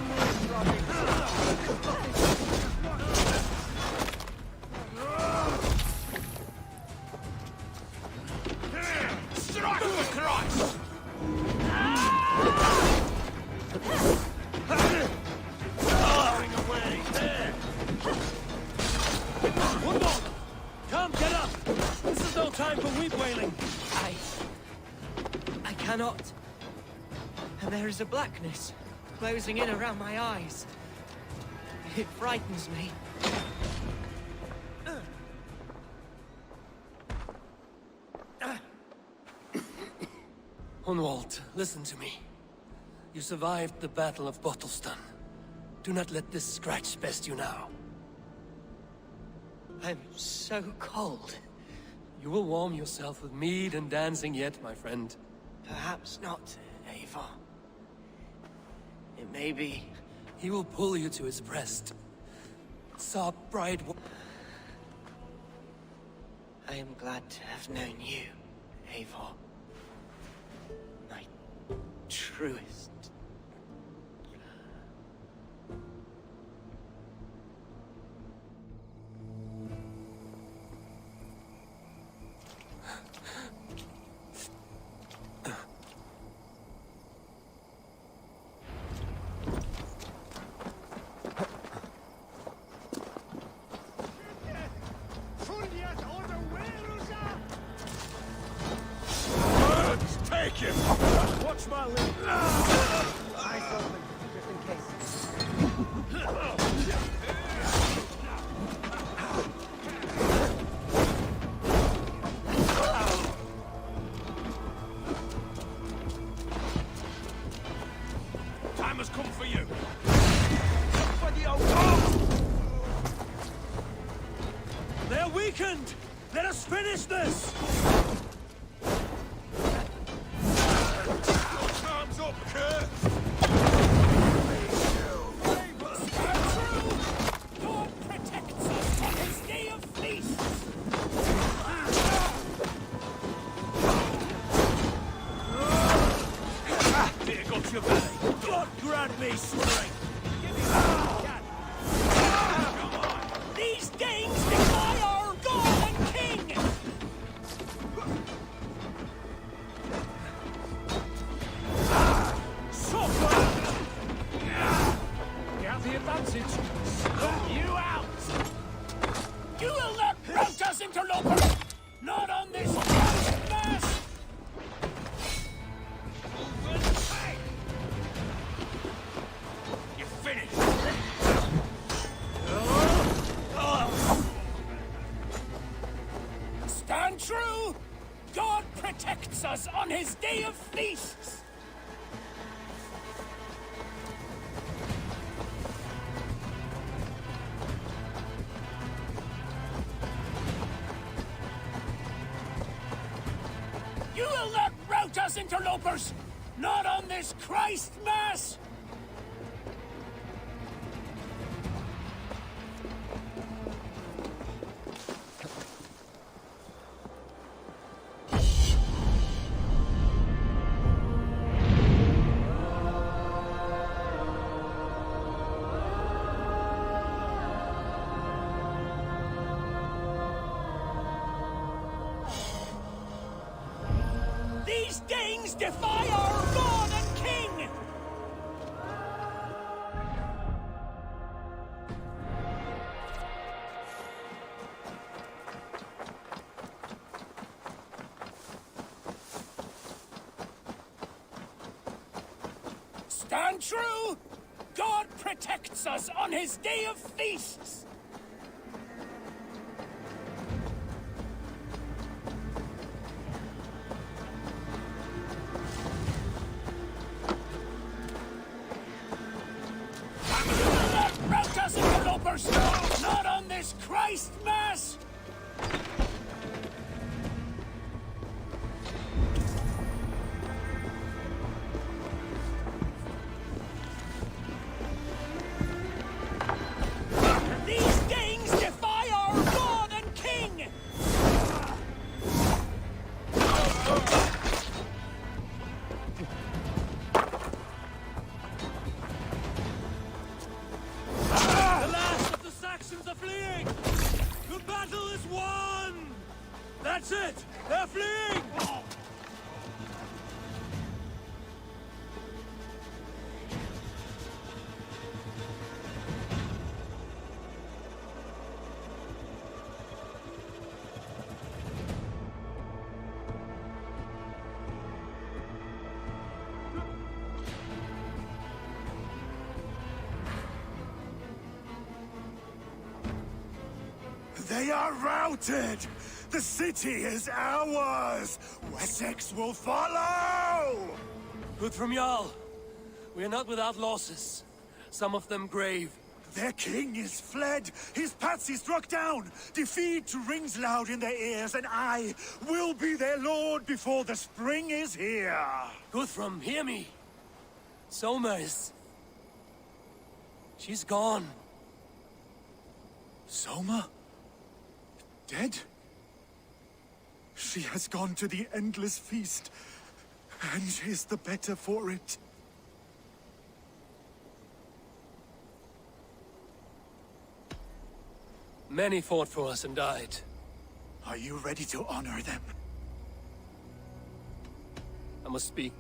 time for weep wailing. I cannot. And there is a blackness closing in around my eyes. It frightens me. Hunwald, listen to me. You survived the Battle of Bottleston. Do not let this scratch best you now. I'm so cold. You will warm yourself with mead and dancing yet, my friend. Perhaps not, Eivor. It may be. He will pull you to his breast. Sob bride. I am glad to have known you, Eivor. My truest. Take him! Watch my lip! Nice open, just in case. Time has come for you! For the old dog! They're weakened! Let us finish this! Time's up, Kurt! God protects us on his day of feast! Here got your belly! God grant me strength! These Danes defy our God and King! You have the advantage! You out! You will not rout us, interloper! Not on this mass! You're finished! Stand true! God protects us on his day of feasts! You will not rout us, interlopers! Not on this Christ Mass! These Danes defy our God and King! Stand true! God protects us on his day of feasts! Rout us, interlopers! Not on this Christ Mass! These Danes defy our God and King! The last of the Saxons are fleeing! The battle is won! That's it! They're fleeing! They are routed! The city is ours! Wessex will follow! Good from Jarl. We are not without losses. Some of them grave. Their king is fled! His patsy struck down! Defeat rings loud in their ears, and I will be their lord before the spring is here! Guthrum, hear me! Soma is... she's gone. Soma? Dead? She has gone to the endless feast, and is the better for it. Many fought for us and died. Are you ready to honor them? I must speak